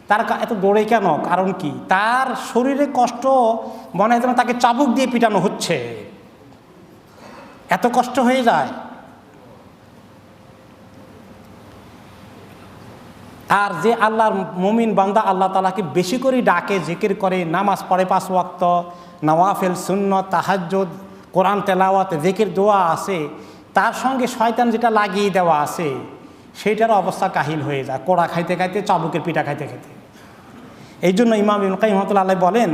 তার এত দৌড়ে কেন? কারণ কি? তার শরীরে কষ্ট, মনে হয় যেন তাকে চাবুক দিয়ে পিটানো হচ্ছে, এত কষ্ট হয়ে যায়। আর যে আল্লাহর মুমিন বান্দা আল্লাহ তাআলাকে বেশি করে ডাকে, জিকির করে, নামাজ পড়ে 5 ওয়াক্ত, নওয়াফিল, সুন্নত, তাহাজ্জুদ, কোরআন তেলাওয়াত, জিকির, দোয়া আছে, তার সঙ্গে শয়তান যেটা লাগিয়ে দেওয়া আছে সেইটার অবস্থা কাহিল হয়ে যায়, কোড়া খাইতে খাইতে, চাবুকের পিঠা খাইতে খাইতে। এই জন্য ইমাম ইবনে কাইয়্যিম রাহমাতুল্লাহ আলাইহি বলেন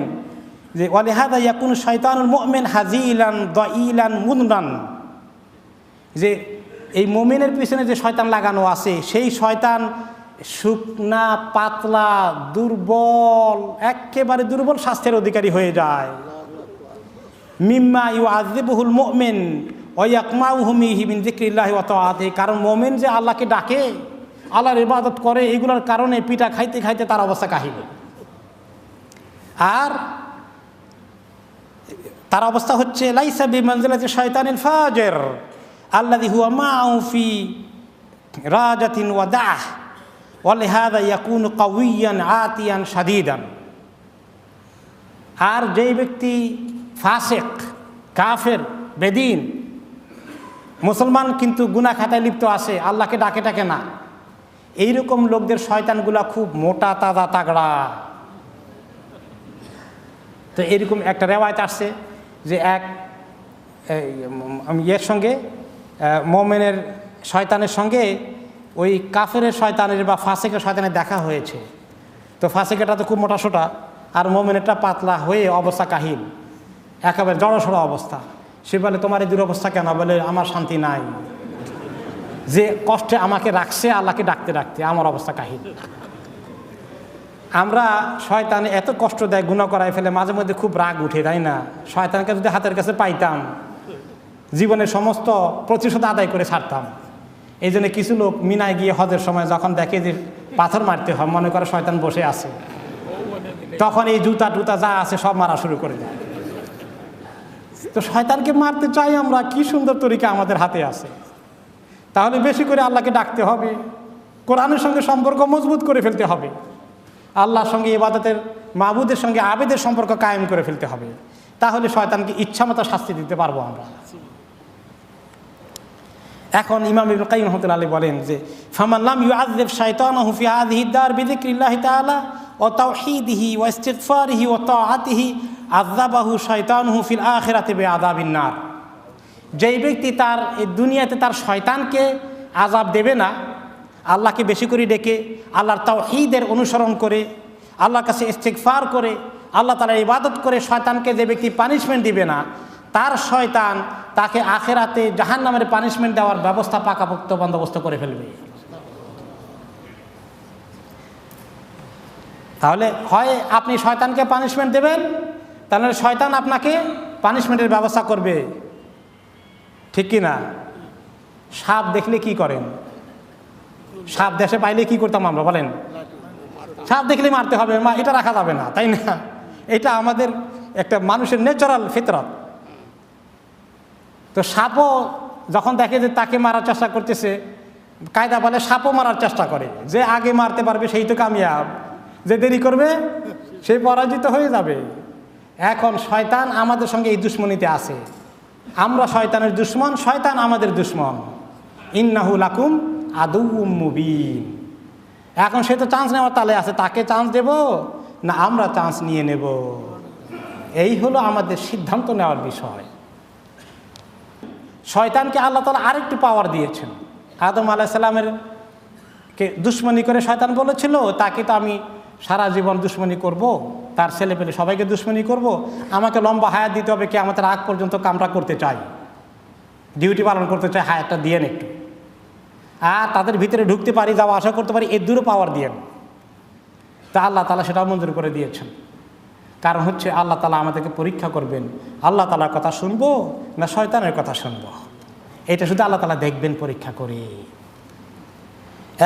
যে ওয়ালিহাদা ইয়াকুনু শাইতানুল মুমিন হাজিলান দাইলান মুনরান, যে এই মুমিনের পিছনে যে শয়তান লাগানো আছে সেই শয়তান শুকনা, পাতলা, দুর্বল, একেবারে দুর্বল স্বাস্থ্যের অধিকারী হয়ে যায়। মিম্মা ইউআযিবুহুল মুমিন ওয়া ইয়াকমাউহু মিন যিকরিল্লাহি ওয়া তাআতিহি, কারণ মুমিন যে আল্লাহকে ডাকে, আল্লাহর ইবাদত করে, এগুলোর কারণে পিঠা খাইতে খাইতে তার অবস্থা কাহিল। আর তার অবস্থা হচ্ছে লাইসা বিমানজিলাতি শাইতানিল ফাজির আল্লাযী হুয়া মা'আহু ফি রাজাতিন ওয়া দাহ ওয়ালিহাযা ইয়াকুনু কাউইয়ান আতিয়ান শাদীদান। আর যেই ব্যক্তি ফাসিক, কাফের, বেদিন, মুসলমান কিন্তু গুনাহ খাতায় লিপ্ত আছে, আল্লাহকে ডাকে ডাকে না, এইরকম লোকদের শয়তানগুলা খুব মোটা, তাজা, তাগড়া। তো এরকম একটা রেওয়ায়েত আসছে যে এক ইয়ের সঙ্গে, মুমিনের শয়তানের সঙ্গে ওই কাফেরের শয়তানের বা ফাসিকের শয়তানের দেখা হয়েছে। তো ফাসিকেরটা তো খুব মোটা সোটা, আর মুমিনেরটা পাতলা হয়ে অবস্থা কাহিল, একেবারে জড়সড় অবস্থা। সে বলে তোমার এই দুরবস্থা কেন? বলে আমার শান্তি নাই, যে কষ্টে আমাকে রাখছে আল্লাহকে ডাকতে ডাকতে আমার অবস্থা কাহিল। আমরা শয়তানে এত কষ্ট দেয়, গুনাহ করায় ফেলে, মাঝে মধ্যে খুব রাগ উঠে, তাই না? শয়তানকে যদি হাতের কাছে পাইতাম জীবনের সমস্ত প্রতিশোধ আদায় করে ছাড়তাম। এই জন্য কিছু লোক মিনায় গিয়ে হজের সময় যখন দেখে যে পাথর মারতে হয়, মনে করে শয়তান বসে আছে, তখন এই জুতা টুতা যা আছে সব মারা শুরু করে দেয়। তো শয়তানকে মারতে চাই আমরা, কি সুন্দর তরিকা আমাদের হাতে আছে। তাহলে বেশি করে আল্লাহকে ডাকতে হবে, কোরআনের সঙ্গে সম্পর্ক মজবুত করে ফেলতে হবে, আল্লাহর সঙ্গে ইবাদতের, মাবুদের সঙ্গে আবেদের সম্পর্ক কায়েম করে ফেলতে হবে। তাহলে শয়তানকে ইচ্ছামতো শাস্তি দিতে পারবো আমরা। এখন ইমাম ইবনে কাইয়্যিম রাহমাতুল্লাহ আলাইহি বলেন যে ফামান লাম ইউআযিব শাইতানাহু ফি হাযিহি দার বিযিকরিল্লাহি তাআলা ওয়া তাওহীদিহি ওয়া ইস্তিগফারিহি ওয়া তাআতিহি আযাবাহু শাইতানুহু ফিল আখিরাতি বিআযাবিন নার। যেই ব্যক্তি তার এই দুনিয়াতে তার শয়তানকে আযাব দেবে না, আল্লাহকে বেশি করে ডেকে, আল্লাহর তাওহীদের অনুসরণ করে, আল্লাহর কাছে ইস্তিগফার করে, আল্লাহ তাআলার ইবাদত করে শয়তানকে যে ব্যক্তি পানিশমেন্ট দিবে না, তার শয়তান তাকে আখিরাতে জাহান্নামের পানিশমেন্ট দেওয়ার ব্যবস্থা পাকাপোক্ত বন্দোবস্ত করে ফেলবে। তাহলে হয় আপনি শয়তানকে পানিশমেন্ট দেবেন, তাহলে শয়তান আপনাকে পানিশমেন্টের ব্যবস্থা করবে, ঠিক কি না? সাপ দেখলে কি করেন? সাপ দেশে পাইলে কি করতাম আমরা, বলেন? সাপ দেখলে মারতে হবে, এটা রাখা যাবে না, তাই না? এটা আমাদের একটা মানুষের ন্যাচারাল ফিতরত। তো সাপও যখন দেখে যে তাকে মারার চেষ্টা করতেছে, কায়দা বলে সাপও মারার চেষ্টা করে, যে আগে মারতে পারবে সেই তো কামিয়াব, যে দেরি করবে সেই পরাজিত হয়ে যাবে। এখন শয়তান আমাদের সঙ্গে এই দুশ্মনীতে আছে, আমরা শয়তানের দুশ্মন, শয়তান আমাদের দুশ্মন। ইন্নাহু লাকুম আদুউম মুবিন। এখন সে তো চান্স নেওয়ার তালে আছে, তাকে চান্স দেব না আমরা চান্স নিয়ে নেব, এই হলো আমাদের সিদ্ধান্ত নেওয়ার বিষয়। শয়তানকে আল্লাহ তাআলা আরেকটু পাওয়ার দিয়েছেন। আদম আলাইহিস সালামের কে দুশ্মনী করে শয়তান বলেছিল তাকে তো আমি সারা জীবন দুশ্মনী করব, তার ছেলে পেলে সবাইকে দুশ্মনী করব, আমাকে লম্বা হায়াত দিতে হবে, কিয়ামতের আগ পর্যন্ত কামটা করতে চাই, ডিউটি পালন করতে চাই, হায়াতটা দিয়েন একটু, আর তাদের ভিতরে ঢুকতে পারি, যাওয়া আসা করতে পারি, এর দূরও পাওয়ার দিয়েন। তা আল্লাহ তাআলা সেটাও মঞ্জুর করে দিয়েছেন। কারণ হচ্ছে আল্লাহ তাআলা আমাদেরকে পরীক্ষা করবেন, আল্লাহ তাআলার কথা শুনবো না শয়তানের কথা শুনবো, এটা শুধু আল্লাহ তাআলা দেখবেন পরীক্ষা করে।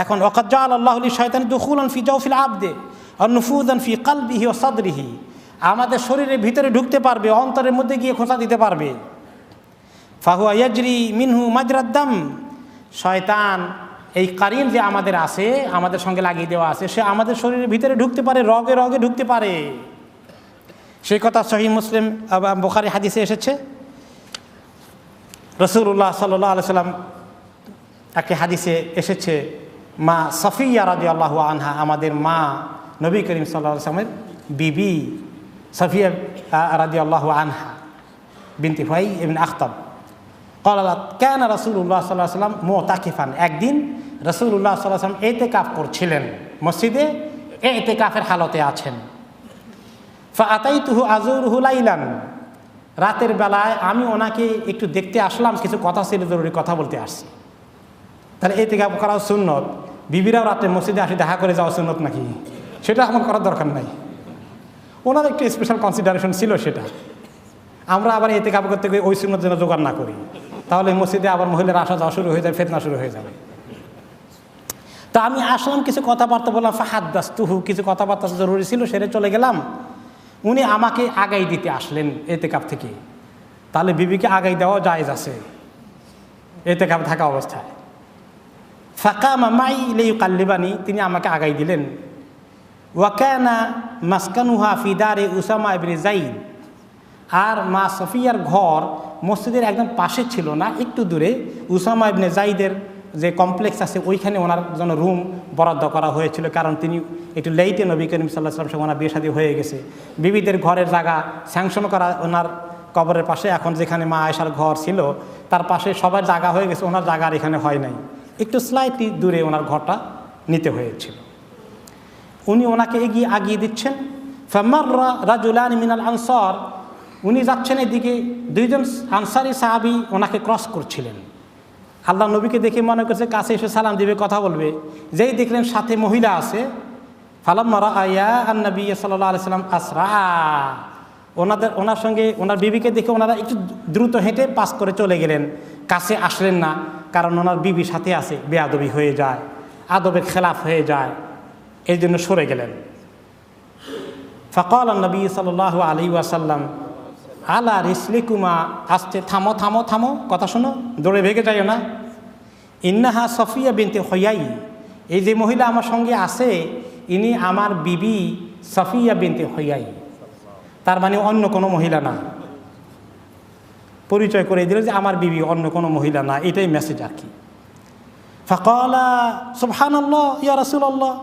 এখন ওয়াকাদ জাআলা আল্লাহু লিশ-শাইতানি দুখুলান ফি জাওফিল আবদি ওয়া নুফুযান ফি কলবিহি ওয়া সাদরিহি, আমাদের শরীরের ভিতরে ঢুকতে পারবে, অন্তরের মধ্যে গিয়ে খোঁচা দিতে পারবে। ফাহুয়া ইয়াজরি মিনহু মাজরাদ দাম, শয়তান এই কারিন যে আমাদের আছে, আমাদের সঙ্গে লাগিয়ে দেওয়া আছে, সে আমাদের শরীরের ভিতরে ঢুকতে পারে, রগে রগে ঢুকতে পারে। সেই কথা সহিহ মুসলিম বুখারী হাদিসে এসেছে। রাসূলুল্লাহ সাল্লাল্লাহু আলাইহি সাল্লাম একটি হাদিসে এসেছে, মা সফিয়া রাদিয়াল্লাহু আনহা, আমাদের মা নবী করিম সাল্লাল্লাহু আলাইহি সাল্লামের বিবি সফিয়া রাদিয়াল্লাহু আনহা বিনতে হুয়াই ইবনে আখতাব ক্বালাত কানা রাসূলুল্লাহ সাল্লাল্লাহু আলাইহি সাল্লাম মুতাকিফান। একদিন রাসূলুল্লাহ সাল্লাল্লাহু আলাইহি সাল্লাম ইতিকাফ করছিলেন, মসজিদে ইতিকাফের হালতে আছেন। ফাআতাইতুহু আযুরুহু লাইলান, রাতের বেলায় আমি ওনাকে একটু দেখতে আসলাম, কিছু কথা ছিল, জরুরি কথা বলতে আসছি। তাহলে ইতিকাফ করা সুন্নত, বিবিরাও রাতে মসজিদে আসি দেখা করে যাওয়া সুন্নত নাকি? সেটা আমার করার দরকার নাই, ওনার একটু স্পেশাল কনসিডারেশন ছিল সেটা। আমরা আবার ইতিকাফ করতে গিয়ে ওই সুন্নত যেন জোগাড় না করি, তাহলে মসজিদে আবার মহিলারা আসা যাওয়া শুরু হয়ে যাবে, ফিতনা শুরু হয়ে যাবে। তা আমি আসলাম, কিছু কথাবার্তা বললাম, ফাহাদ্দাসতুহু, কিছু কথাবার্তা জরুরি ছিল, সেরে চলে গেলাম। উনি আমাকে আগাই দিতে আসলেন ইতিকাফ থেকে। তাহলে বিবিকে আগাই দেওয়া জায়েজ আছে ইতিকাফ থাকা অবস্থায়। ফাকামা মাই লিইউকাল্লিবানি, তিনি আমাকে আগাই দিলেন। ওয়া কানা মাসকানুহা ফি দারি উসামা ইবনে যায়েদ, আর মা সফিয়ার ঘর মসজিদের একদম পাশে ছিল না, একটু দূরে উসামা ইবনে যায়েদের যে কমপ্লেক্স আছে ওইখানে ওনার জন্য রুম বরাদ্দ করা হয়েছিল, কারণ তিনি একটু লেইটে নবী করিম সাল্লাল্লাহু আলাইহি ওয়াসাল্লাম সঙ্গে ওনার বিয়ে শাদী হয়ে গেছে। বিবিদের ঘরের জায়গা স্যাংশন করা ওনার কবরের পাশে, এখন যেখানে মা আয়েশার ঘর ছিল তার পাশে সবার জায়গা হয়ে গেছে, ওনার জায়গা আর এখানে হয় নাই, একটু স্লাইটলি দূরে ওনার ঘরটা নিতে হয়েছিল। উনি ওনাকে আগিয়ে দিচ্ছেন। ফামাররা রাজুলান মিনাল আনসার, উনি যাচ্ছেন এদিকে, দুইজন আনসারি সাহাবী ওনাকে ক্রস করছিলেন। আল্লাহ নবীকে দেখে মনে করছে কাছে এসে সালাম দিবে, কথা বলবে, যেই দেখলেন সাথে মহিলা আছে। ফালাম্মা রাআয়া আন-নবী সাল্লাল্লাহু আলাইহি সাল্লাম আসরা, ওনার সঙ্গে ওনার বিবিকে দেখে ওনারা একটু দ্রুত হেঁটে পাস করে চলে গেলেন, কাছে আসলেন না, কারণ ওনার বিবি সাথে আছে, বেয়াদবি হয়ে যায়, আদবের খেলাফ হয়ে যায়, এই জন্য সরে গেলেন। ফাকাল নবী সাল্লাল্লাহু আলাইহি ওয়াসাল্লাম আলা রিসলিকুমা, আস্তে থামো থামো থামো, কথা শোনো, দৌড়ে ভেগে যাইও না। ইন্নাহা সফিয়া বিনতে হুয়াই, এই যে মহিলা আমার সঙ্গে আছে ইনি আমার বিবি সফিয়া বিনতে হুয়াই, তার মানে অন্য কোনো মহিলা না, পরিচয় করে দিল যে আমার বিবি, অন্য কোনো মহিলা না, এটাই মেসেজ আর কি। ফাকালা সুবহানাল্লাহ ইয়া রাসূলুল্লাহ,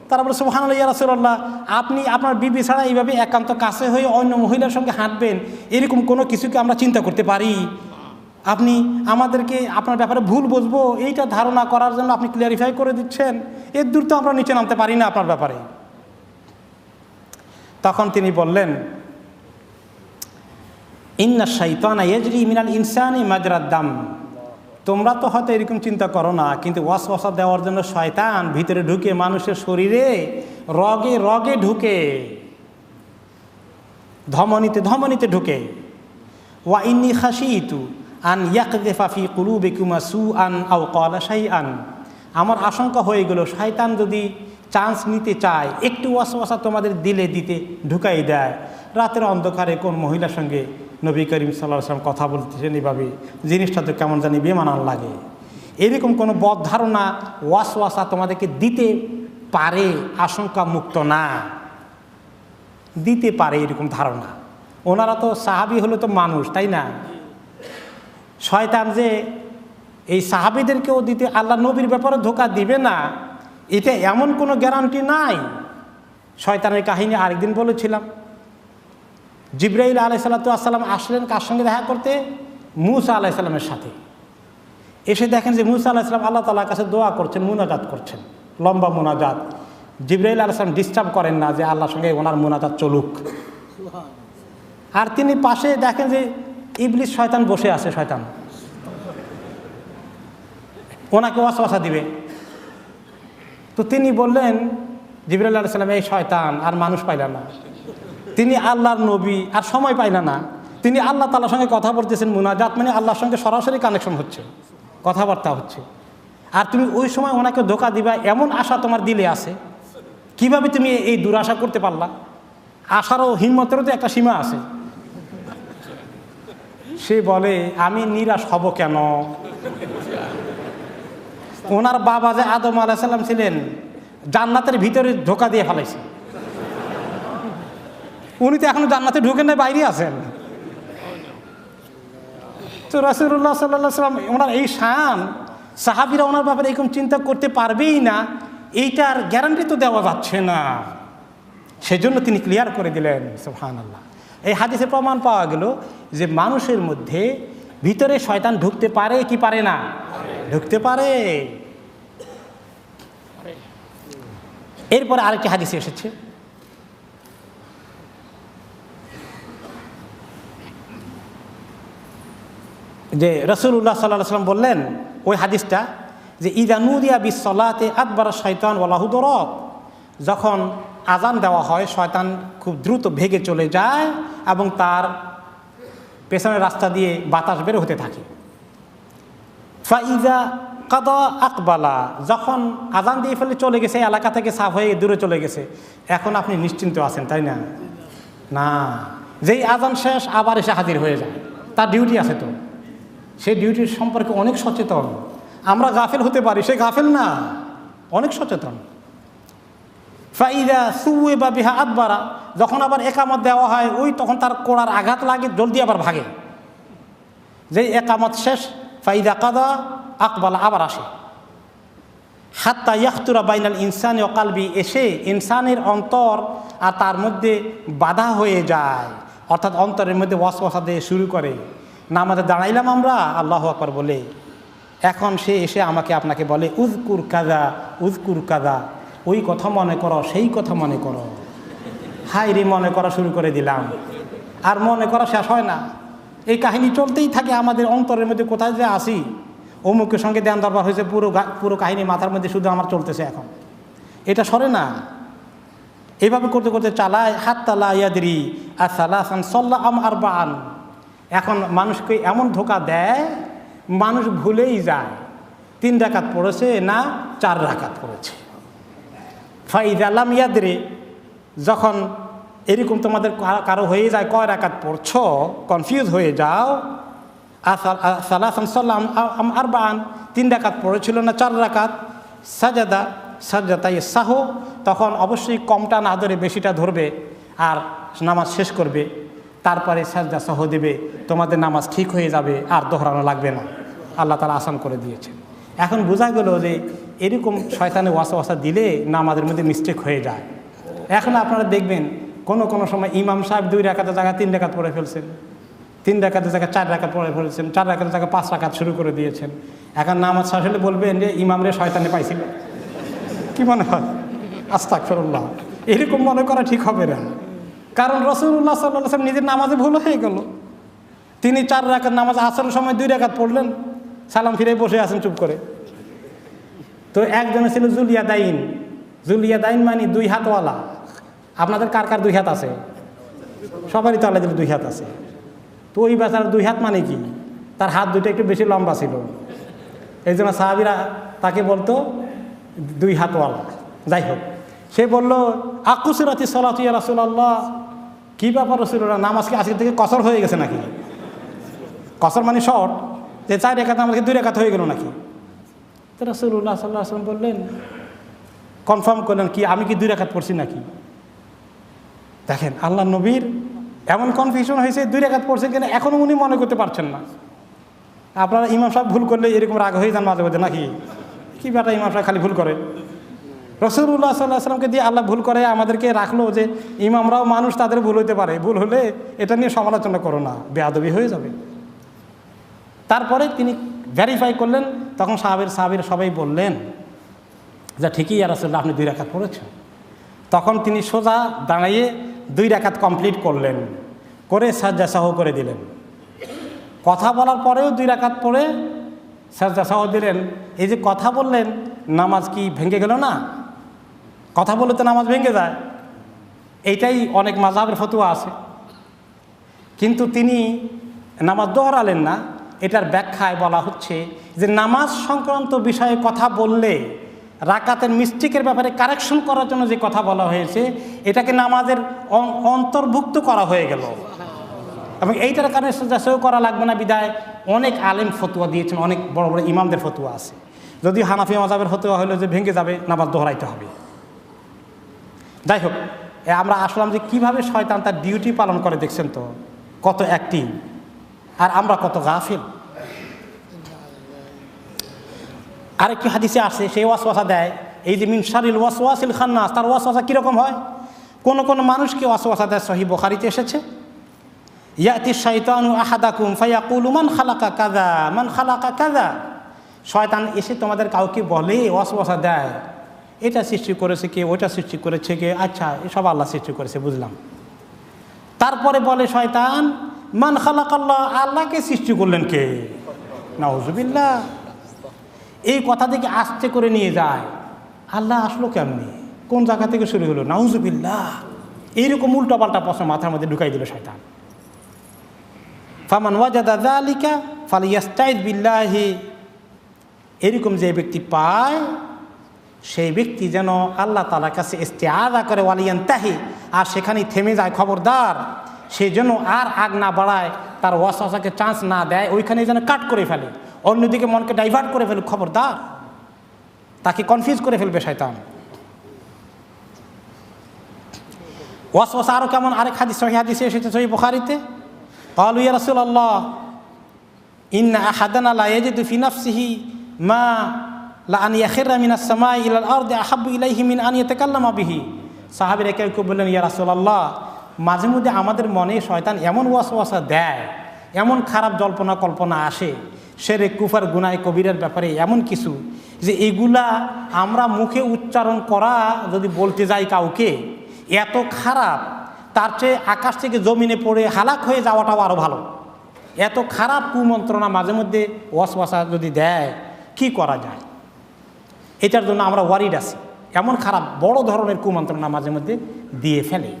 তারা বলে সুবহানাল্লাহ ইয়া রাসূলুল্লাহ, আপনি আপনার বিবি ছাড়া এইভাবে একান্ত কাছে হয়ে অন্য মহিলার সঙ্গে হাঁটবেন, এরকম কোনো কিছুকে আমরা চিন্তা করতে পারি? আপনি আমাদেরকে আপনার ব্যাপারে ভুল বুঝবো এইটা ধারণা করার জন্য আপনি ক্লিয়ারিফাই করে দিচ্ছেন, এর দূর তো আমরা নিচে নামতে পারি না আপনার ব্যাপারে। তখন তিনি বললেন, ইন্না শাইতানা ইয়াজরি মিনাল ইনসানি মাজরাদ দাম, তোমরা তো হয়তো এরকম চিন্তা করো না, কিন্তু ওয়াসওয়াসা দেওয়ার জন্য শয়তান ভিতরে ঢুকে মানুষের শরীরে রগে রগে ঢুকে, ধমনীতে ধমনীতে ঢুকে। ওয়া ইন্নী খাশিতু আন ইয়াকযিফা ফি কুলুবিকুমা সুআন আও ক্বালা শাইআন, আমার আশঙ্কা হয়ে গেল শয়তান যদি চান্স নিতে চায়, একটু ওয়াসওয়াসা তোমাদের দিলে দিতে ঢুকাই দেয়, রাতের অন্ধকারে কোন মহিলার সঙ্গে নবী করিম সাল্লাল্লাহু আলাইহি ওয়াসাল্লাম কথা বলতেছেন এইভাবে, জিনিসটা তো কেমন জানি বেমানান লাগে, এরকম কোনো বদ ধারণা ওয়াসওয়াসা তোমাদেরকে দিতে পারে, আশঙ্কা মুক্ত না, দিতে পারে এরকম ধারণা। ওনারা তো সাহাবী হলো তো মানুষ, তাই না? শয়তান যে এই সাহাবীদেরকেও দিতে, আল্লাহ নবীর ব্যাপারে ধোঁকা দিবে না, এটা এমন কোনো গ্যারান্টি নাই। শয়তানের কাহিনী আরেকদিন বলেছিলাম, জিবরাইল আলাইহিসসালাতু ওয়াসসালাম আসলেন কার সঙ্গে দেখা করতে? মূসা আলাইহিসসালামের সাথে। এসে দেখেন যে মূসা আলাইহিসসালাম আল্লাহ তাআলার কাছে দোয়া করছেন, মুনাজাত করছেন, লম্বা মুনাজাত। জিবরাইল আলাইহিসসালাম ডিস্টার্ব করেন না যে আল্লাহর সঙ্গে ওনার মুনাজাত চলুক। আর তিনি পাশে দেখেন যে ইবলিস শয়তান বসে আছে, শয়তান ওনাকে ওয়াসওয়াসা দিবে। তো তিনি বললেন, জিবরাইল আলাইহিস সালাম, এই শয়তান আর মানুষ পাইলা না, তিনি আল্লাহর নবী আর সময় পাইলা না, তিনি আল্লাহ তাআলার সঙ্গে কথা বলতেছেন, মুনাজাত মানে আল্লাহর সঙ্গে সরাসরি কানেকশন হচ্ছে, কথাবার্তা হচ্ছে, আর তুমি ওই সময় ওনাকে ধোঁকা দিবা এমন আশা তোমার দিলে আছে, কিভাবে তুমি এই দুরাশা করতে পারলা? আশারও হিম্মতেরও তো একটা সীমা আছে। সে বলে, আমি নিরাশ হব কেন? ওনার বাবা যে আদম আলাইহিস সালাম ছিলেন, জান্নাতের ভিতরে ঢোকা দিয়ে ফেলাইছে। উনি তো এখনো জান্নাতে ঢুকেন না, বাইরে আছেন। তো রাসূলুল্লাহ সাল্লাল্লাহু আলাইহি ওয়াসাল্লাম ওনার এই শান, সাহাবীরা ওনার ব্যাপারে এরকম চিন্তা করতে পারবেই না, এইটার গ্যারান্টি তো দেওয়া যাচ্ছে না। সেজন্য তিনি ক্লিয়ার করে দিলেন। সুবহানাল্লাহ। এই হাদিসে প্রমাণ পাওয়া গেল যে মানুষের মধ্যে ভিতরে শয়তান ঢুকতে পারে কি পারে না? ঢুকতে পারে। এরপরে আরেকটি হাদিসে এসেছে, যে রাসূলুল্লাহ সাল্লাল্লাহু আলাইহি ওয়াসাল্লাম বললেন ওই হাদিসটা, যে ইযা নুদিয়া বিস-সালাতি আদবারা শাইতান ওয়া লাহু দুরাত, যখন আজান দেওয়া হয় শয়তান খুব দ্রুত ভেগে চলে যায় এবং তার পেছনের রাস্তা দিয়ে বাতাস বের হতে থাকে। ফাইজা কাদা আকবালা, যখন আজান দিয়ে ফেলে চলে গেছে, এলাকা থেকে সাফ হয়ে দূরে চলে গেছে, এখন আপনি নিশ্চিন্ত আছেন, তাই না? না, যেই আজান শেষ আবার এসে হাজির হয়ে যায়, তার ডিউটি আছে। তো সেই ডিউটির সম্পর্কে অনেক সচেতন। আমরা গাফেল হতে পারি, সে গাফেল না, অনেক সচেতন। ফাইদা সুয়ে বা বিহা আদবারা, যখন আবার একামত দেওয়া হয়, ওই তখন তার কোড়ার আঘাত লাগে, জলদি আবার ভাগে। যেই একামত শেষ, ফাইদা কাদা আকবালা, আবার আসে। হাত্তা ইয়াখতুরা বাইনাল ইনসানি ওয়া কলবি, এসে ইনসানের অন্তর আর তার মধ্যে বাধা হয়ে যায়, অর্থাৎ অন্তরের মধ্যে ওয়াসওয়াসা দিয়ে শুরু করে। নামাজে দাঁড়াইলাম আমরা আল্লাহু আকবার বলে, এখন সে এসে আমাকে আপনাকে বলে উযকুর কাযা উযকুর কাযা, ওই কথা মনে করো, সেই কথা মনে করো। হাই রে, মনে করা শুরু করে দিলাম, আর মনে করা শেষ হয় না। এই কাহিনী চলতেই থাকে আমাদের অন্তরের মধ্যে। কোথায় যে আসি, অমুকের সঙ্গে ধ্যান দরবার হয়েছে, পুরো কাহিনী মাথার মধ্যে শুধু আমার চলতেছে, এখন এটা সরে না। এইভাবে করতে করতে চালায় হাত্তা লা ইয়াদরি আসালাসান সাল্লা আম আরবাআন, এখন মানুষকে এমন ধোঁকা দেয়, মানুষ ভুলেই যায় 3 রাকাত পড়েছে না 4 রাকাত পড়েছে। ফাইদা লাম ইয়াদরি, যখন এরকম তোমাদের কারো হয়ে যায় কয় রাকাত পড়ছো, কনফিউজ হয়ে যাও, সালাসান সাল্লাম আরবাআন, 3 রাকাত পড়েছিল না 4 রাকাত, সাজাদা সাজদাতাই সাহু, তখন অবশ্যই কমটা না ধরে বেশিটা ধরবে আর নামাজ শেষ করবে, তারপরে সাজদা সহ দেবে, তোমাদের নামাজ ঠিক হয়ে যাবে, আর দোহরানো লাগবে না। আল্লাহ তাআলা আসান করে দিয়েছেন। এখন বোঝা গেল যে এরকম শয়তানে ওয়াসওয়াসা দিলে নামাজের মধ্যে মিস্টেক হয়ে যায়। এখন আপনারা দেখবেন কোনো সময় ইমাম সাহেব 2 রাকাতের জায়গায় 3 রাকাত পড়ে ফেলছেন, 3 রাকাতের জায়গায় 4 রাকাত পড়ে ফেলছেন, 4 রাকাতের জায়গায় 5 রাকাত শুরু করে দিয়েছেন। এখন নামাজ শেষ হলে বলবেন যে ইমামরে শয়তানে পাইছিল। কি মনে হয়? আস্তাগফিরুল্লাহ। এরকম মনে করা ঠিক হবে না, কারণ রাসূলুল্লাহ সাল্লাল্লাহু আলাইহি ওয়াসাল্লাম নিজের নামাজে ভুল হয়ে গেল। তিনি 4 রাকাত নামাজ, আসরের সময় 2 রাকাত পড়লেন, সালাম ফিরে বসে আছেন চুপ করে। তো একজনে ছিল জুলিয়াদাইন। জুলিয়াদাইন মানে 2 হাতওয়ালা। আপনাদের কার কার 2 হাত আছে? সবারই তো আলাদা 2 হাত আছে। তো ওই বেচার 2 হাত মানে কি? তার হাত দুটো একটু বেশি লম্বা ছিল, এই জন্য সাহাবীরা তাকে বলতো 2 হাতওয়ালা। যাই হোক, সে বলল আকুসিরাতি সালাতু ইয়া রাসূলুল্লাহ, কি ব্যাপার রাসূলুল্লাহ, নামাজ কি আজকে থেকে কসর হয়ে গেছে নাকি? কসর মানে শর্ট, যে 4 রাকাত আমাকে 2 রাকাত হয়ে গেল নাকি? তো রাসূলুল্লাহ সাল্লাল্লাহু আলাইহি ওয়াসাল্লাম বললেন, কনফার্ম করলেন, কি আমি কি 2 রাকাত পড়ছি নাকি? দেখেন আল্লাহ নবীর এমন কনফিউশন হয়েছে, 2 রাকাত পড়ছেন কিনা এখনও উনি মনে করতে পারছেন না। আপনারা ইমাম সাহেব ভুল করলে এরকম রাগ হয়ে যান মাঝে মাঝে নাকি? কি ব্যাটা ইমাম সাহেব খালি ভুল করে। রাসূলুল্লাহ সাল্লাল্লাহু আলাইহি ওয়াসাল্লামকে দিয়ে আল্লাহ ভুল করে আমাদেরকে রাখলো যে ইমামরাও মানুষ, তাদের ভুল হইতে পারে, ভুল হলে এটা নিয়ে সমালোচনা করো না, বেয়াদবি হয়ে যাবে। তারপরে তিনি ভেরিফাই করলেন, তখন সাহাবীরা সবাই বললেন যে ঠিকই ইয়া রাসূলুল্লাহ, আপনি 2 রাকাত পড়েছেন। তখন তিনি সোজা দাঁড়িয়ে 2 রাকাত কমপ্লিট করলেন, করে সাজদা সাহু করে দিলেন। কথা বলার পরেও 2 রাকাত পড়ে সাজদা সাহু দিলেন। এই যে কথা বললেন, নামাজ কি ভেঙে গেল না? কথা বললে তো নামাজ ভেঙে যায়, এইটাই অনেক মাযহাবের ফতোয়া আছে। কিন্তু তিনি নামাজ দোহরালেন না। এটার ব্যাখ্যায় বলা হচ্ছে যে নামাজ সংক্রান্ত বিষয়ে কথা বললে রাকাতের মিস্টেকের ব্যাপারে কারেকশন করার জন্য যে কথা বলা হয়েছে, এটাকে নামাজের অন্তর্ভুক্ত করা হয়ে গেল, এবং এইটার কারণে সাজদা করা লাগবে না বিদায় অনেক আলেম ফতোয়া দিয়েছেন, অনেক বড় বড় ইমামদের ফতোয়া আছে। যদি হানাফি মাযহাবের হতে হলো যে ভেঙে যাবে, নামাজ দোহরাইতে হবে। যাই হোক, আমরা আসলাম যে কীভাবে শয়তান তার ডিউটি পালন করে, দেখছেন তো কত অ্যাক্টিভ, আর আমরা কত গাফিল। আরেকটি হাদিসে আসে, সেই ওয়াসওয়াসা দেয়, এই যে মিন শারিল ওয়াসওয়াসিল খান্নাস, তার ওয়াসওয়াসা কীরকম হয়? কোন কোন মানুষকে ওয়াসওয়াসা দেয়, সহিহ বুখারীতে এসেছে, ইয়াতি শাইতানু আহাদাকুম ফায়াকুলু মান খালাকা কাযা মান খালাকা কাযা। শয়তান এসে তোমাদের কাউকে বলে, ওয়াসওয়াসা দেয়, এটা সৃষ্টি করেছে কে, ওটা সৃষ্টি করেছে কে, আচ্ছা এসব আল্লাহ সৃষ্টি করেছে, বুঝলাম। তারপরে বলে শয়তান, মান খালাকাল্লাহ, আল্লাহকে সৃষ্টি করলেন কে? নাউজুবিল্লাহ। এই কথা থেকে আস্তে করে নিয়ে যায়, আল্লাহ আসলো কেমনি, কোন জায়গা থেকে শুরু হলো, নাউজুবিল্লাহ। এইরকম উল্টাপাল্টা প্রশ্ন মাথার মধ্যে ঢুকাই দিল শয়তান। ফামান ওয়াজাদা যালিকা ফালিয়াস্তাইয বিল্লাহি, এরকম যে ব্যক্তি পায় সেই ব্যক্তি যেন আল্লাহ তাআলার কাছে ইস্তিআযা করে, ওয়ালিয়ানতাহি, আর সেখানেই থেমে যায়, খবরদার সে যেন আর আগ না বাড়ায়, তার ওয়াসওয়াসাকে চান্স না দেয়, ওইখানে যেন কাট করে ফেলে, অন্যদিকে মনকে ডাইভার্ট করে ফেলে, খবরদার, তাকে কনফিউজ করে ফেলবে শয়তান। ওয়াসওয়াসা আরও কেমন, আরেক হাদিস, সহিহ হাদিসে এসেছে সহিহ বুখারীতে, ক্বালু ইয়া রাসূলুল্লাহ ইন্না আহাদানা লা ইয়াজিদু ফি নাফসিহি মা লা আন ইয়াখিরা মিনাস সামাই ইলাল আরদি আহাব্বু ইলাইহি মিন আন ইয়াতাকাল্লামা বিহি। সাহাবীরা কেউ কেউ বললেন, ইয়া রাসূলুল্লাহ, মাঝে মধ্যে আমাদের মনে শয়তান এমন ওয়াসওয়াসা দেয়, এমন খারাপ জল্পনা কল্পনা আসে শিরক কুফর গুনাহ কবিরার ব্যাপারে, এমন কিছু যে এগুলা আমরা মুখে উচ্চারণ করা যদি বলতে যাই কাউকে, এত খারাপ, তার চেয়ে আকাশ থেকে জমিনে পড়ে হালাক হয়ে যাওয়াটাও আরও ভালো। এত খারাপ কুমন্ত্রণা মাঝে মধ্যে ওয়াসওয়াসা যদি দেয়, কি করা যায়? এটার জন্য আমরা ওয়ারিড আছি, এমন খারাপ বড় ধরনের কুমন্ত্রণা মাঝে মধ্যে দিয়ে ফেলে।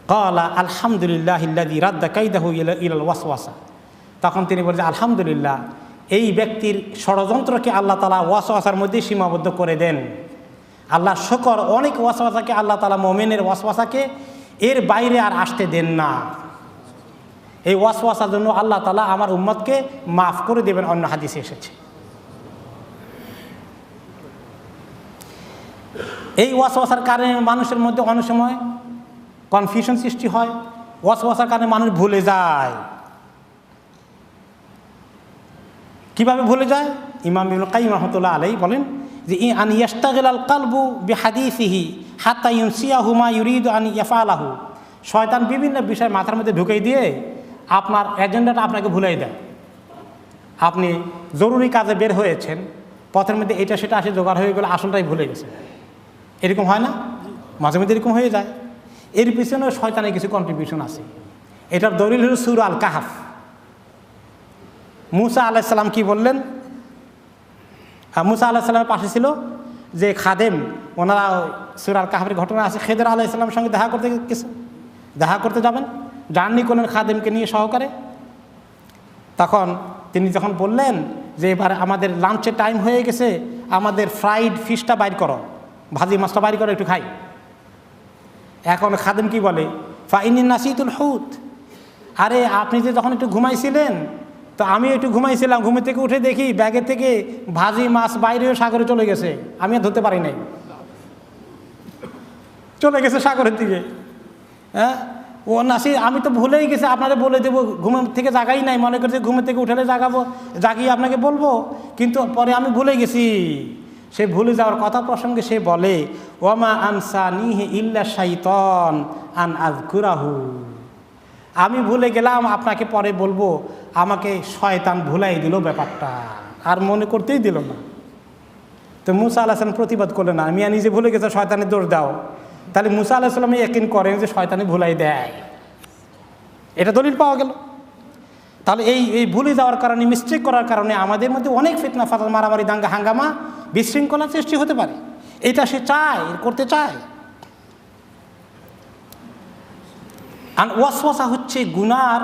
ক্বালা আলহামদুলিল্লাহিল্লাযী রাদ্দা কাইদাহু ইলাল ওয়াসওয়াসা, তখন তিনি বলেন, আলহামদুলিল্লাহ, এই ব্যক্তির ষড়যন্ত্রকে আল্লাহ তাআলা ওয়াসওয়াসার মধ্যে সীমাবদ্ধ করে দেন। আল্লাহ শুকর, অনেক ওয়াসওয়াসাকে আল্লাহ তাআলা মুমিনের ওয়াসওয়াসাকে এর বাইরে আর আসতে দেন না। এই ওয়াসওয়াসার জন্য আল্লাহ তাআলা আমার উম্মতকে মাফ করে দেবেন, অন্য হাদিসে এসেছে। এই ওয়াসওয়াসার কারণে মানুষের মধ্যে অনেক সময় কনফিউশন সৃষ্টি হয়, ওয়াসওয়াসার কারণে মানুষ ভুলে যায়। কিভাবে ভুলে যায়? ইমাম ইবনুল কাইয়্যিম রাহমাতুল্লাহ আলাইহি বলেন যে আন ইয়াশতাগিলাল কালবু বিহাদিসিহি হাত্তা ইউনসিয়াহু মা ইউরিদু আন ইয়াফআলাহু। শয়তান বিভিন্ন বিষয় মাথার মধ্যে ঢুকিয়ে দিয়ে আপনার এজেন্ডাটা আপনাকে ভুলাই দেয়। আপনি জরুরি কাজে বের হয়েছেন, পথের মধ্যে এটা সেটা আসে জোগাড় হয়ে গেলে আসলটাই ভুলে গেছে। এরকম হয় না? মাঝে মধ্যে এরকম হয়ে যায়। এর পিছনে শয়তানের কিছু কন্ট্রিবিউশন আছে। এটার দলিল হল সূরা আল কাহফ। মুসা আলাইহিস সালাম কি বললেন? মুসা আলাইহিস সালামের পাশে ছিল যে খাদেম, ওনারা সূরা আল কাহফের ঘটনা আছে, খেদর আলাইহিস সালামের সঙ্গে দেখা করতে যাবেন, জার্নি করলেন খাদেমকে নিয়ে সহকারে। তখন তিনি যখন বললেন যে এবার আমাদের লাঞ্চের টাইম হয়ে গেছে, আমাদের ফ্রাইড ফিশটা বাইর করো, ভাজি মাছটা বাইর করো, একটু খাই। এখন খাদেম কি বলে? ফাইনি নাসিতুল হুত, আরে আপনি যে যখন একটু ঘুমাইছিলেন, তো আমি একটু ঘুমাইছিলাম, ঘুমে থেকে উঠে দেখি ব্যাগের থেকে ভাজি মাছ বাইরেও সাগরে চলে গেছে, আমি আর ধরতে পারি নাই, চলে গেছে সাগরের দিকে। হ্যাঁ, ও নাসি, আমি তো ভুলেই গেছি, আপনাদের বলে দেবো, ঘুমের থেকে জাগাই নাই, মনে করছে ঘুমের থেকে উঠলে জাগাবো, জাগিয়ে আপনাকে বলবো, কিন্তু পরে আমি ভুলে গেছি। সে ভুলে যাওয়ার কথা প্রসঙ্গে সে বলে, ওয়ামা আনসানিহি ইল্লা শাইতান আন আযকুরাহু, আমি ভুলে গেলাম, আপনাকে পরে বলবো, আমাকে শয়তান ভুলাই দিল ব্যাপারটা, আর মনে করতেই দিল না। তো মুসা আলাইহিস সালাম প্রতিবাদ করলেন না, মিয়া নিজে ভুলে গেছে, শয়তানের দোষ দাও। তাহলে মুসা আলাইহিস সালাম ইয়াকিন করেন যে শয়তানে ভুলাই দেয়, এটা দলিল পাওয়া গেল। তাহলে এই ভুলে যাওয়ার কারণে, মিস্টেক করার কারণে আমাদের মধ্যে অনেক ফিতনা ফাসাদ, মারামারি, দাঙ্গা হাঙ্গামা, বিশৃঙ্খলা সৃষ্টি হতে পারে। এটা সে চায়, করতে চায়। আর ওয়াসওয়াসা হচ্ছে গুনার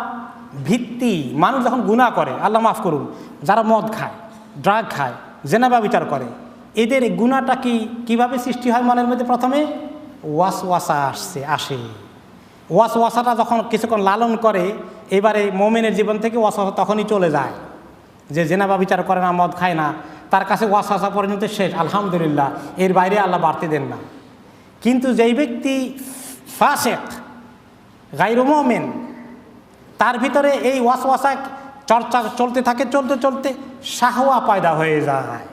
ভিত্তি। মানুষ যখন গুনাহ করে, আল্লাহ মাফ করুন, যারা মদ খায়, ড্রাগ খায়, জেনা ব্যভিচার করে, এদের গুনাহটা কিভাবে সৃষ্টি হয় মনের মধ্যে? প্রথমে ওয়াসওয়াসা আসে। ওয়াসওয়াসাটা যখন কিছুক্ষণ লালন করে, এবারে মোমেনের জীবন থেকে ওয়াসওয়াসা তখনই চলে যায় যে জেনা ব্যভিচার করে না, মদ খায় না, তার কাছে ওয়াসওয়াসা পরিণত শেষ, আলহামদুলিল্লাহ, এর বাইরে আল্লাহ বাড়তে দেন না। কিন্তু যেই ব্যক্তি ফাসিক গায়রু মুমিন, তার ভিতরে এই ওয়াসওয়াসা চর্চা চলতে থাকে, চলতে চলতে শাহওয়া পয়দা হয়ে যায়।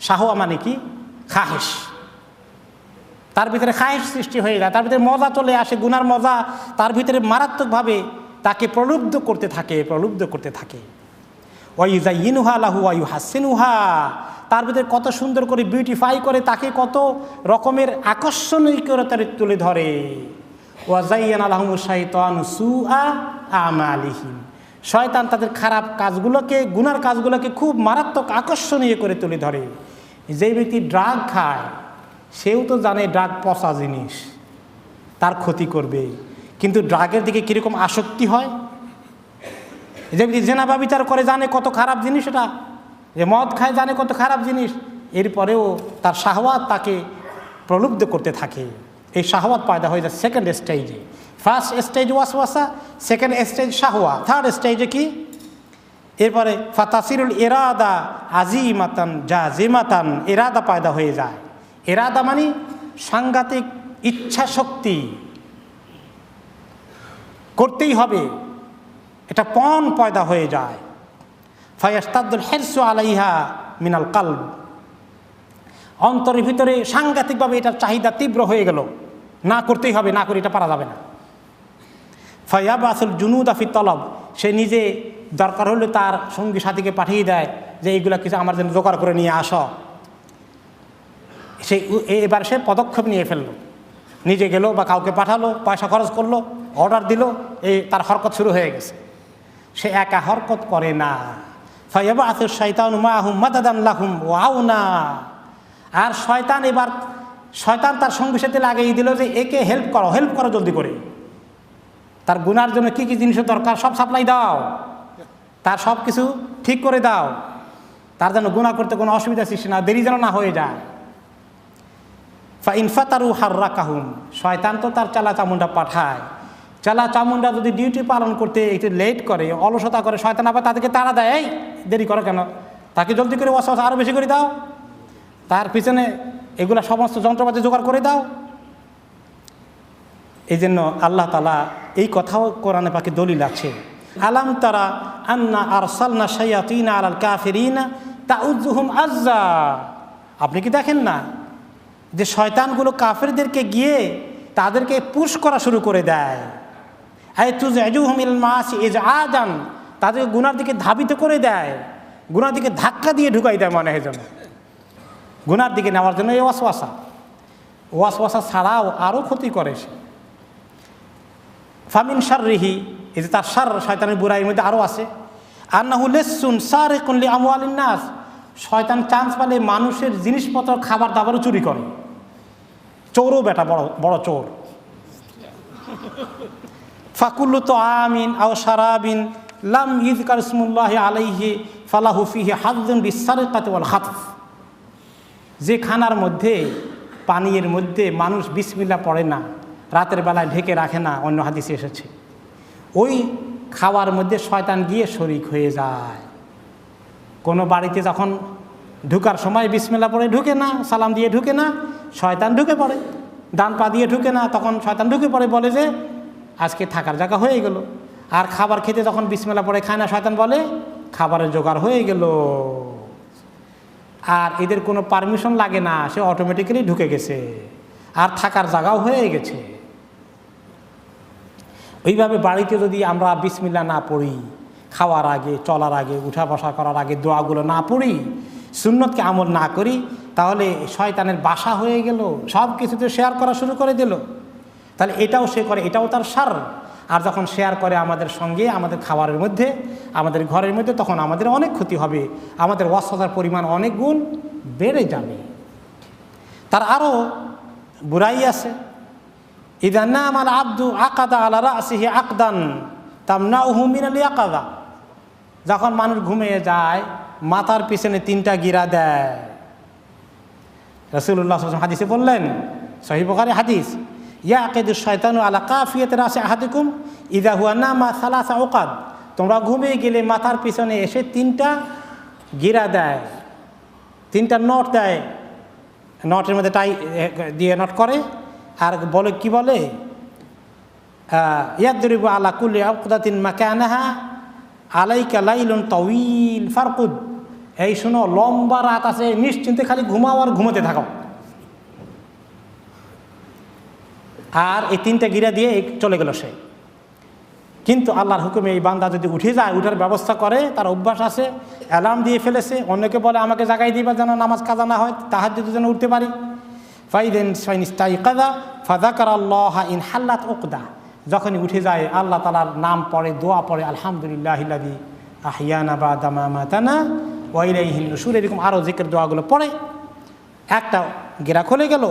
শাহওয়া মানে কি? খাহেশ। তার ভিতরে খাহেশ সৃষ্টি হয়ে যায়, তার ভিতরে মজা চলে আসে, গুনার মজা তার ভিতরে মারাত্মকভাবে তাকে প্রলুব্ধ করতে থাকে, প্রলুব্ধ করতে থাকে। ওয়াইজাইনুহা লাহু ওয়া ইউহাসিনুহা, তার ভিতরে কত সুন্দর করে বিউটিফাই করে, তাকে কত রকমের আকর্ষণীয়তা তুলে ধরে। ওয়াজাইয়ানা লাহুমুশ শাইতানু সুআ আমালিহিম, শয়তান তাদের খারাপ কাজগুলোকে, গুনার কাজগুলোকে খুব মারাত্মক আকর্ষণীয় করে তুলে ধরে। যেই ব্যক্তি ড্রাগ খায় সেও তো জানে ড্রাগ পচা জিনিস, তার ক্ষতি করবে, কিন্তু ড্রাগের দিকে কীরকম আসক্তি হয়। যে ব্যক্তি জেনা ব্যভিচার করে জানে কত খারাপ জিনিস এটা, যে মদ খায় জানে কত খারাপ জিনিস, এরপরেও তার শাহওয়াত তাকে প্রলুব্ধ করতে থাকে। এই শাহওয়াত পয়দা হয়ে যায় সেকেন্ড স্টেজে। ফার্স্ট স্টেজ ওয়াসওয়াসা, সেকেন্ড স্টেজ শাহওয়া, থার্ড স্টেজে কি? এরপরে ফাতাসিরুল ইরাদা আজিমাতান জাজিমাতান, ইরাদা পয়দা হয়ে যায়। ইরাদা মানে সাংঘাতিক ইচ্ছা শক্তি, করতেই হবে, এটা পণ পয়দা হয়ে যায়। ফায়াস্তাদুল হিরসু আলাইহা মিনাল কলব, অন্তরের ভিতরে সাংঘাতিকভাবে এটার চাহিদা তীব্র হয়ে গেল, না করতেই হবে, না করে এটা পারা যাবে না। ফায়াবাসুল জুনুদা ফি তলব, সে নিজে দরকার হলে তার সঙ্গী সাথীকে পাঠিয়ে দেয় যে এইগুলা কিছু আমার জন্য জোগাড় করে নিয়ে আসো। সে এবার সে পদক্ষেপ নিয়ে ফেললো, নিজে গেল বা কাউকে পাঠালো, পয়সা খরচ করলো, অর্ডার দিল, এই তার হরকত শুরু হয়ে গেছে। সে একা হরকত করে না। ফায়াবাসুশ শাইতানু মাআহুম মাদাদান লাহুম ওয়া আউনা, আর শয়তান তার সঙ্গী সাথে লাগিয়ে দিল যে একে হেল্প করো জলদি করে, তার গুনার জন্য কী কী জিনিসের দরকার সব সাপ্লাই দাও, তার সব কিছু ঠিক করে দাও, তার যেন গুনাহ করতে কোনো অসুবিধা সৃষ্টি না, দেরি যেন না হয়ে যায়। ফাইন ফাতারু হাররাকাহুম, শয়তান তো তার চালা চামুন্ডা পাঠায়, চালা চামুন্ডা যদি ডিউটি পালন করতে একটু লেট করে, অলসতা করে, শয়তান আবার তাদেরকে তাড়া দেয়, এই দেরি করো কেন, তাকে জলদি করে ওয়াসওয়াসা আরও বেশি করে দাও, তার পিছনে এগুলা সমস্ত যন্ত্রপাতি জোগাড় করে দাও। এই জন্য আল্লাহ তাআলা এই কথাও কোরআনে পাকে দলিল আছে, আলাম তারা আন্না আরসালনা শায়াতিনা আলাল কাফিরিনা তাউযুহুম আজ্জা, আপনি কি দেখেন না যে শয়তানগুলো কাফেরদেরকে গিয়ে তাদেরকে পুশ করা শুরু করে দেয়। আই তুযআজুহুম ইলাল মাআসি ইজআদান, তাদেরকে গুনার দিকে ধাবিত করে দেয়, গুনার দিকে ধাক্কা দিয়ে ঢুকাই দেয়, মনে হয় যেন গুনার দিকে নেওয়ার জন্য। এই ওয়াসওয়াসা ছাড়াও আরও ক্ষতি করে সে। ফামিন শাররিহি, এই যে তার শার, শয়তানের বুরাইয়ের মধ্যে আরও আছে। আন্নাহু লিসসুন সারিকুন লিআমওয়ালিন নাস, শয়তান চান্স পালে মানুষের জিনিসপত্র খাবার দাবারও চুরি করে, চোরও বেটা, বড় বড় চোর। ফাকুল্লু তাআমিন আও শারাবিন লাম ইযকার ইসমুল্লাহি আলাইহি ফালাহু ফিহি হাযযুন বিসসারিকাতি ওয়াল খাতফ, যে খানার মধ্যে, পানীয়ের মধ্যে মানুষ বিসমিল্লাহ পড়ে না, রাতের বেলায় ঢেকে রাখে না, অন্য হাদিসে এসেছে, ওই খাওয়ার মধ্যে শয়তান গিয়ে শরিক হয়ে যায়। কোনো বাড়িতে যখন ঢুকার সময় বিসমিল্লাহ পড়ে ঢুকে না, সালাম দিয়ে ঢুকে না, শয়তান ঢুকে পড়ে, ডান পা দিয়ে ঢুকে না, তখন শয়তান ঢুকে পড়ে, বলে যে আজকে থাকার জায়গা হয়ে গেল। আর খাবার খেতে যখন বিসমিল্লাহ পড়ে খায় না, শয়তান বলে খাবারের জোগাড় হয়ে গেল। আর এদের কোনো পারমিশন লাগে না, সে অটোমেটিক্যালি ঢুকে গেছে, আর থাকার জায়গাও হয়ে গেছে। ওইভাবে বাড়িতে যদি আমরা বিসমিল্লাহ না পড়ি, খাওয়ার আগে, চলার আগে, উঠা বসা করার আগে দোয়াগুলো না পড়ি, সুন্নতকে আমল না করি, তাহলে শয়তানের বাসা হয়ে গেল, সব কিছুতে শেয়ার করা শুরু করে দিল। তাহলে এটাও সে করে, এটাও তার শার। আর যখন শেয়ার করে আমাদের সঙ্গে, আমাদের খাবারের মধ্যে, আমাদের ঘরের মধ্যে, তখন আমাদের অনেক ক্ষতি হবে, আমাদের ওয়াসওয়াসার পরিমাণ অনেক গুণ বেড়ে যাবে। তার আরও বুরাই আছে। ইযা নামাল আবদু আকাদা আলা রাসিহি আকদান তামনাউহু মিনাল ইয়াকাযা, যখন মানুষ ঘুমিয়ে যায় মাথার পিছনে 3টা গিরা দেয়। রাসূলুল্লাহ সাল্লাল্লাহু আলাইহি ওয়াসাল্লাম হাদিসে বললেন, সহিহ বুখারী হাদিস, ইয়াকিদুশ শাইতানু আলা কাফিয়াতি রাসি আহাদিকুম ইযা হুয়া নামা সালাসা উকাদ, তোমরা ঘুমিয়ে গেলে মাথার পিছনে এসে 3টা গিরা দেয়। 3টা নট দেয়, নটের মধ্যে টাই দিয়ে নট করে, আর বলে কি বলে, ইয়াদরিবু আলা কুল্লি আকদাতিন মাকানাহা আলাইকা লাইলুন তাওয়িল ফারকুদ। এই শোনো, লম্বা রাত আছে, নিশ্চিন্তে খালি ঘুমাও আর ঘুমাতে থাকো। আর এই 3টা গিরা দিয়ে চলে গেল সে। কিন্তু আল্লাহর হুকুমে এই বান্দা যদি উঠে যায়, উঠার ব্যবস্থা করে, তার অভ্যাস আছে, অ্যালার্ম দিয়ে ফেলেছে, অন্যকে বলে আমাকে জাগাই দিবা যেন নামাজ কাজা না হয়, তাহাজ্জুদের জন্য উঠতে পারি। ফাযাকারাল্লাহা ইন হাল্লাত উকদা, যখনই উঠে যায় আল্লাহ তাআলার নাম পড়ে, দোয়া পড়ে, আলহামদুলিল্লাহিল্লাযী আহইয়ানা বা'দা মা মাতানা ওয়া ইলাইহিন নুশুর, এরকম আরও জিকির দোয়াগুলো পড়ে, একটা গিরা খুলে গেল।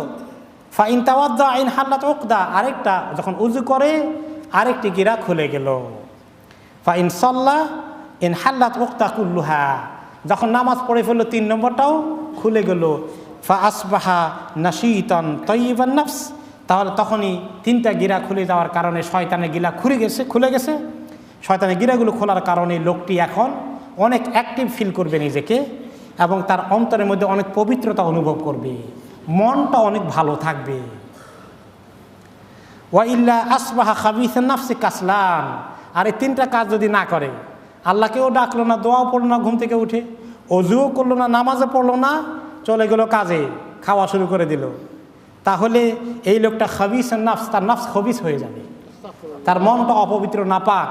ফাইন তাওয়াদ্দা ইন হাল্লাত উকদা, আরেকটা যখন উযু করে আরেকটি গিরা খুলে গেল। ফাইন সাল্লা ইন হাল্লাত উকদা কুল্লুহা, যখন নামাজ পড়ে ফেললো 3 নম্বরটাও খুলে গেল। ফা আসবাহা নাশীতান তাইয়িবান নাফস, তাহলে তখনই 3টা গিরা খুলে যাওয়ার কারণে শয়তানের গিরা খুলে গেছে। শয়তানের গিরাগুলো খোলার কারণে লোকটি এখন অনেক অ্যাক্টিভ ফিল করবে নিজেকে, এবং তার অন্তরের মধ্যে অনেক পবিত্রতা অনুভব করবে, মনটা অনেক ভালো থাকবে। ওয়া ইল্লা আসবাহা খাবিসান নাফসি কাসলান, আর এই 3টা কাজ যদি না করে, আল্লাহকেও ডাকলো না, দোয়াও পড়লো না, ঘুম থেকে উঠে অজুও করলো না, নামাজও পড়লো না, চলে গেল কাজে, খাওয়া শুরু করে দিল, তাহলে এই লোকটা খাবিসান নাফস, তার নাফস খবিস হয়ে যাবে, তার মনটা অপবিত্র নাপাক,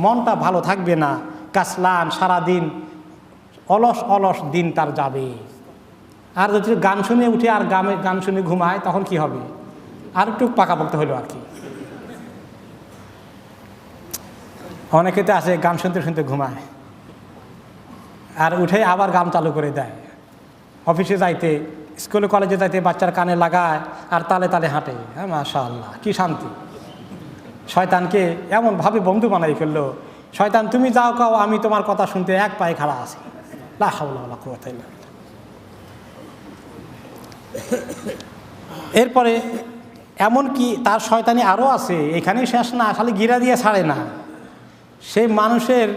মনটা ভালো থাকবে না, কাসলান, সারাদিন অলস অলস দিন তার যাবে। আর যদি গান শুনে উঠে আর গান শুনে ঘুমায়, তখন কি হবে? আর একটু পাকাপোক্ত হইল আর কি। অনেকে তো আছে গান শুনতে শুনতে ঘুমায়, আর উঠে আবার গান চালু করে দেয়, অফিসে যাইতে, স্কুলে কলেজে যাইতে বাচ্চার কানে লাগায় আর তালে তালে হাঁটে। হ্যাঁ, মাশাআল্লাহ, কি শান্তি। শয়তানকে এমনভাবে বন্ধু বানাই ফেললো, শয়তান তুমি যাও কাও, আমি তোমার কথা শুনতে এক পায়ে খাড়া আছি। লা হাওলা ওয়ালা কুওয়াতা ইল্লা বিল্লাহ। এরপরে এমন কি তার শয়তানি আরও আছে, এখানেই শেষ না, খালি গিরা দিয়ে ছাড়ে না, সে মানুষের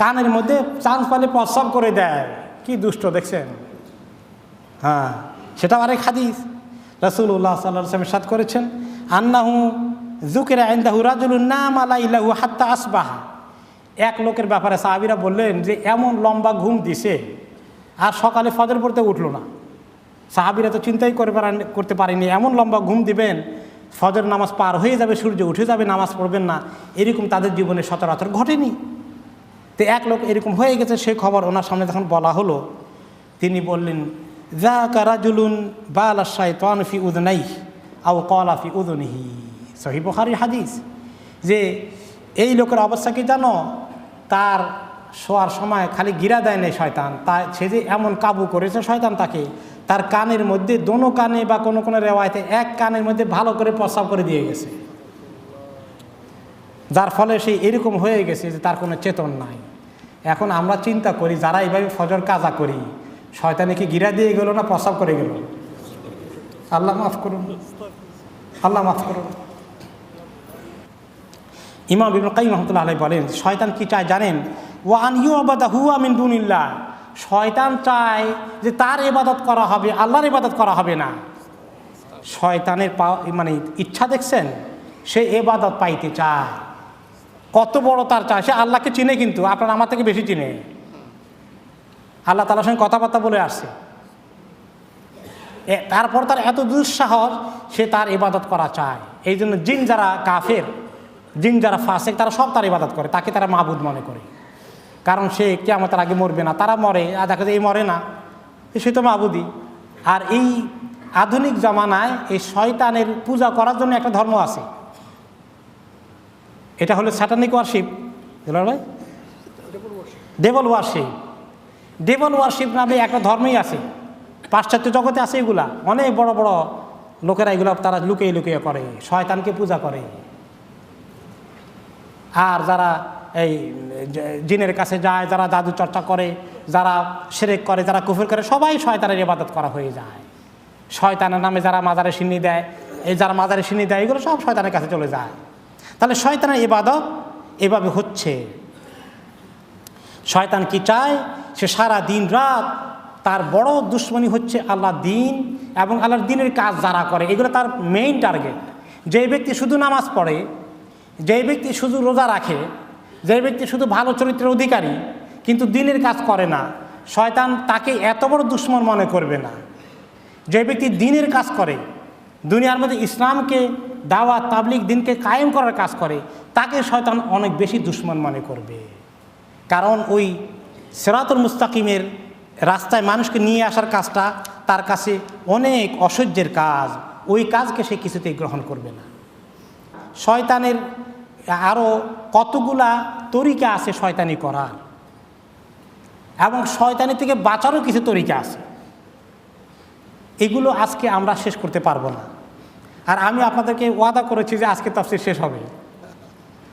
কানের মধ্যে চান্স পালে প্রস্রাব করে দেয়। কি দুষ্ট দেখছেন? হ্যাঁ, সেটাও আরেক হাদিস। রাসূলুল্লাহ সাল্লাল্লাহু আলাইহি ওয়াসাল্লাম ইরশাদ করেছেন, আন্নাহু যুকিরা ইনদাহু রাজুলুন নামা লাইলাহু হাত্তা আসবাহা। এক লোকের ব্যাপারে সাহাবীরা বললেন যে এমন লম্বা ঘুম দিছে আর সকালে ফজর পড়তে উঠলো না। সাহাবীরা তো চিন্তাই করতে পারেনি এমন লম্বা ঘুম দিবেন, ফজর নামাজ পার হয়ে যাবে, সূর্য উঠে যাবে, নামাজ পড়বেন না, এরকম তাদের জীবনে সচরাচর ঘটেনি। তো এক লোক এরকম হয়ে গেছে, সে খবর ওনার সামনে যখন বলা হলো, তিনি বললেন, যাকা রাজুলুন বালা শাইতানু ফি উযনাইহি আও ক্বালা ফি উযুনিহি। সহিহ বুখারীর হাদিস, যে এই লোকের অবস্থা কি জানো, তার শোয়ার সময় খালি গিরা দেয় নেই শয়তান, সে যে এমন কাবু করেছে শয়তান তাকে, তার কানের মধ্যে দোনো কানে বা কোনো কোনো রেওয়ায়তে এক কানের মধ্যে ভালো করে প্রস্রাব করে দিয়ে গেছে, যার ফলে সে এরকম হয়ে গেছে যে তার কোনো চেতন নাই। এখন আমরা চিন্তা করি, যারা এইভাবে ফজর কাজা করি, শয়তানে কি গিরা দিয়ে গেল না প্রস্রাব করে গেল? আল্লাহ মাফ করুন, আল্লাহ মাফ করুন। ইমাম ইবনে কাইয়িম রাহমাতুল্লাহ আলাইহি বলেন, শয়তান কি চায় জানেন? ওয়া আন ইউবাদা হুয়া মিন দুনিল্লাহ। শয়তান চায় যে তার ইবাদত করা হবে, আল্লাহর ইবাদত করা হবে না। শয়তানের মানে ইচ্ছা দেখছেন, সে ইবাদত পাইতে চায়। কত বড় তার চায়, সে আল্লাহকে চিনে, কিন্তু আপনার আমার থেকে বেশি চিনে। আল্লাহ তাআলার সঙ্গে কথাবার্তা বলে আসছে, তারপর তার এত দুঃসাহস, সে তার ইবাদত করা চায়। এই জন্য জিন যারা কাফের, জিন যারা ফাসেক, তারা সব তার ইবাদত করে, তাকে তারা মাবুদ মনে করে, কারণ সে কিয়ামতের আগে মরবে না। তারা মরে, আর দেখা যায় এই মরে না, সে তো মাবুদি। আর এই আধুনিক জামানায় এই শয়তানের পূজা করার জন্য একটা ধর্ম আছে, এটা হলো স্যাটানিক ওয়ারশিপ, ভাই, ডেভল ওয়ারশিপ। ডেভল ওয়ারশিপ নামে একটা ধর্মই আছে, পাশ্চাত্য জগতে আছে এগুলা। অনেক বড় বড় লোকেরা এগুলো তারা লুকিয়ে লুকিয়ে করে, শয়তানকে পূজা করে। আর যারা এই জিনের কাছে যায়, যারা জাদু চর্চা করে, যারা শিরক করে, যারা কুফর করে, সবাই শয়তানের ইবাদত করা হয়ে যায়। শয়তানের নামে যারা মাজারে সিন্নি দেয়, এই যারা মাজারে সিন্নি দেয়, এগুলো সব শয়তানের কাছে চলে যায়। তাহলে শয়তানের ইবাদত এভাবে হচ্ছে। শয়তান কি চায়? সে সারা দিন রাত তার বড় দুশ্মনী হচ্ছে আল্লাহ দিন এবং আল্লাহর দিনের কাজ যারা করে, এগুলো তার মেইন টার্গেট। যে ব্যক্তি শুধু নামাজ পড়ে, যে ব্যক্তি শুধু রোজা রাখে, যে ব্যক্তি শুধু ভালো চরিত্রের অধিকারী কিন্তু দিনের কাজ করে না, শয়তান তাকে এত বড় দুশ্মন মনে করবে না। যে ব্যক্তি দিনের কাজ করে, দুনিয়ার মধ্যে ইসলামকে দাওয়াত তাবলিগ দিনকে কায়েম করার কাজ করে, তাকে শয়তান অনেক বেশি দুশ্মন মনে করবে। কারণ ওই সিরাতুল মুস্তাকিমের রাস্তায় মানুষকে নিয়ে আসার কাজটা তার কাছে অনেক অসহ্যের কাজ, ওই কাজকে সে কিছুতেই গ্রহণ করবে না। শয়তানের আরও কতগুলা তরিকা আছে শয়তানি করার, এবং শয়তানি থেকে বাঁচারও কিছু তরিকা আছে, এগুলো আজকে আমরা শেষ করতে পারবো না। আর আমি আপনাদেরকে ওয়াদা করেছি যে আজকে তাফসীর শেষ হবে,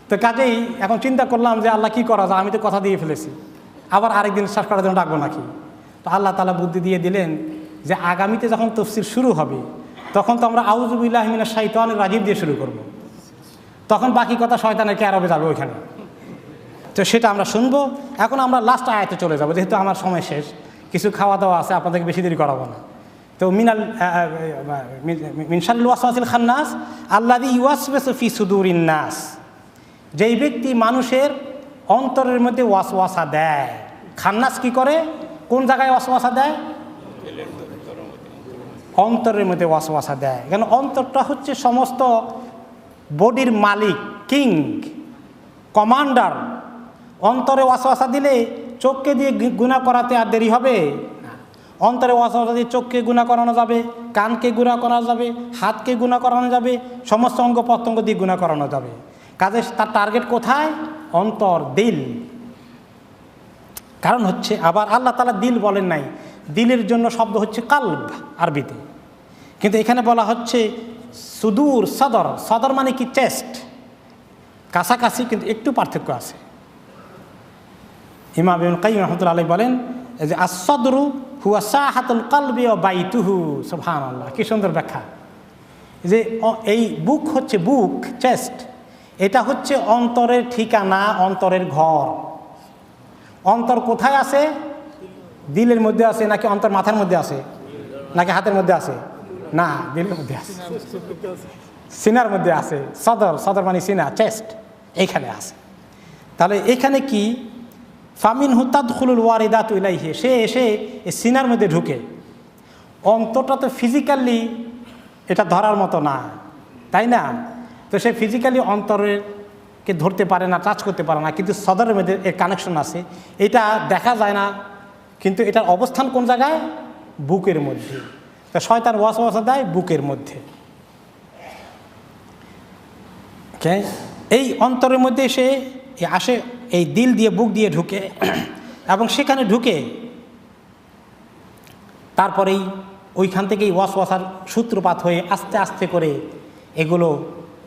তো কাজেই এখন চিন্তা করলাম যে আল্লাহ কি করা যায়, আমি তো কথা দিয়ে ফেলেছি, আবার আরেকদিন শেষ করার জন্য ডাকবো নাকি। তো আল্লাহ তাআলা বুদ্ধি দিয়ে দিলেন যে আগামীতে যখন তাফসীর শুরু হবে তখন তো আমরা আউযু বিল্লাহি মিনাশ শাইতানির রাজিম দিয়ে শুরু করব, তখন বাকি কথা শয়তানের ক্যারবে যাবে ওইখানে, তো সেটা আমরা শুনবো। এখন আমরা লাস্ট আয়াতে চলে যাব, যেহেতু আমার সময় শেষ, কিছু খাওয়া দাওয়া আছে, আপনাদেরকে বেশি দেরি করাবো না। তো মিন শাররিল ওয়াসওয়াসিল খান্নাস আল্লাযী ইউওয়াসওয়িসু ফি সুদুরিন নাস, যেই ব্যক্তি মানুষের অন্তরের মধ্যে ওয়াসওয়াসা দেয়। খান্নাস কি করে, কোন জায়গায় ওয়াসওয়াসা দেয়? অন্তরের মধ্যে ওয়াসওয়াসা দেয়। কেন অন্তরটা হচ্ছে সমস্ত বডির মালিক, কিং, কমান্ডার। অন্তরে ওয়াসওয়াসা দিলে চোখকে দিয়ে গুনাহ করাতে আর দেরি হবে না। অন্তরে ওয়াসওয়াসা দিয়ে চোখকে গুনাহ করানো যাবে, কানকে গুনাহ করানো যাবে, হাতকে গুনাহ করানো যাবে, সমস্ত অঙ্গ প্রত্যঙ্গ দিয়ে গুনাহ করানো যাবে। কাজে তার টার্গেট কোথায়? অন্তর, দিল। কারণ হচ্ছে আবার আল্লাহ তাআলা দিল বলেন নাই, দিলের জন্য শব্দ হচ্ছে কালব আরবিতে, কিন্তু এখানে বলা হচ্ছে সুদূর, সদর। সদর মানে কি? চেস্ট, কাছাকাছি, কিন্তু একটু পার্থক্য আছে। ইমাম ইবনুল কাইয়্যিম রাহমাতুল্লাহি আলাইহি বলেন যে আস-সদরু হুয়া সাহাতুল কলবি ওয়া বাইতুহু। সুবহানাল্লাহ, কি সুন্দর ব্যাখ্যা। যে এই বুক হচ্ছে, বুক, চেস্ট, এটা হচ্ছে অন্তরের ঠিকানা, অন্তরের ঘর। অন্তর কোথায় আছে? দিলের মধ্যে আছে নাকি অন্তর মাথার মধ্যে আছে নাকি হাতের মধ্যে আছে? না, দিলের মধ্যে আছে, সিনার মধ্যে আছে। সদর, সদর মানে সিনা, চেস্ট, এইখানে আছে। তাহলে এখানে কি? ফামিনহু তাদখুলুল ওয়ারিদাতু ইলাইহি, সে এসে এই সিনার মধ্যে ঢুকে। অন্তরটা তো ফিজিক্যালি এটা ধরার মতো না, তাই না? তো সে ফিজিক্যালি অন্তরকে ধরতে পারে না, টাচ করতে পারে না, কিন্তু সদরের মধ্যে এর কানেকশন আছে। এটা দেখা যায় না, কিন্তু এটার অবস্থান কোন জায়গায়? বুকের মধ্যে। তা শয়তান ওয়াসওয়াসা দেয় বুকের মধ্যে। এই অন্তরের মধ্যে সে আসে, এই দিল দিয়ে, বুক দিয়ে ঢুকে, এবং সেখানে ঢুকে তারপরেই ওইখান থেকেই ওয়াসওয়াসার সূত্রপাত হয়ে আস্তে আস্তে করে এগুলো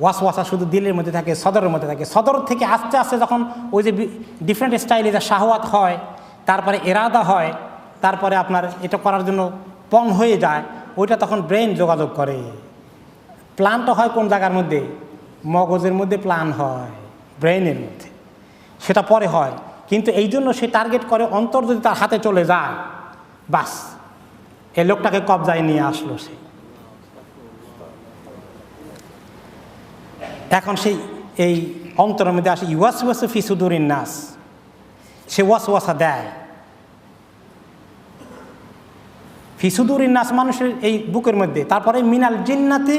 ওয়াসওয়াসা শুধু দিলের মধ্যে থাকে, সদরের মধ্যে থাকে। সদর থেকে আস্তে আস্তে যখন ওই যে ডিফারেন্ট স্টাইলে যা শাহওয়াত হয়, তারপরে এরাদা হয়, তারপরে আপনার এটা করার জন্য পণ হয়ে যায়, ওইটা তখন ব্রেন যোগাযোগ করে। প্ল্যানটা হয় কোন জায়গার মধ্যে? মগজের মধ্যে প্ল্যান হয়, ব্রেনের মধ্যে, সেটা পরে হয়। কিন্তু এই জন্য সে টার্গেট করে অন্তর যদি তার হাতে চলে যায়, বাস এই লোকটাকে কবজায় নিয়ে আসলো সে। এখন সেই এই অন্তরের মধ্যে আসে ইউওয়াসওয়াসু ফি সুদুরিন নাস, সে ওয়াসওয়াসা দেয়। ফি সুদুরিন নাস মানুষের এই বুকের মধ্যে। তারপরে মিনাল জিন্নাতি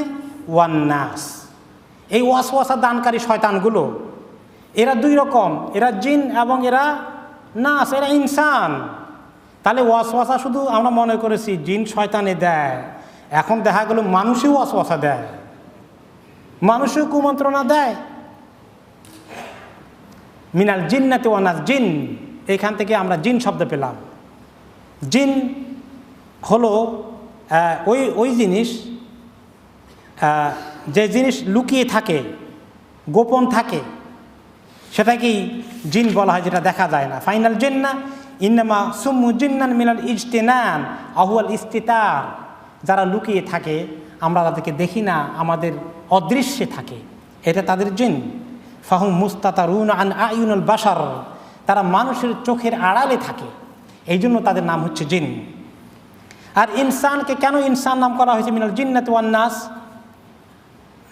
ওয়ান নাস, এই ওয়াসওয়াসা দানকারী শয়তানগুলো এরা দুই রকম, এরা জিন এবং এরা নাস, এরা ইনসান। তাহলে ওয়াসওয়াসা শুধু আমরা মনে করেছি জিন শয়তানে দেয়, এখন দেখা গেল মানুষও ওয়াসওয়াসা দেয়, মানুষও কুমন্ত্রণা দেয়। মিনাল জিন্নাতি ওয়ান নাস, জিন, এইখান থেকে আমরা জিন শব্দ পেলাম। জিন হলো ওই জিনিস, যে জিনিস লুকিয়ে থাকে, গোপন থাকে, সেটাকেই জিন বলা হয়, যেটা দেখা যায় না। ফাইনাল জিন্না ইন্নামা সুম্মু জিন্নান মিনাল ইজতিনান আহুয়াল ইস্তিতার, যারা লুকিয়ে থাকে, আমরা তাদেরকে দেখি না, আমাদের অদৃশ্যে থাকে, এটা তাদের জিন। ফাহুম মুস্তাতারুন আন আয়ুনুল বাশার, তারা মানুষের চোখের আড়ালে থাকে, এই জন্য তাদের নাম হচ্ছে জিন। আর ইনসানকে কেন ইনসান নাম করা হয়েছে? মিনাল জিন্নাতি ওয়ান নাস,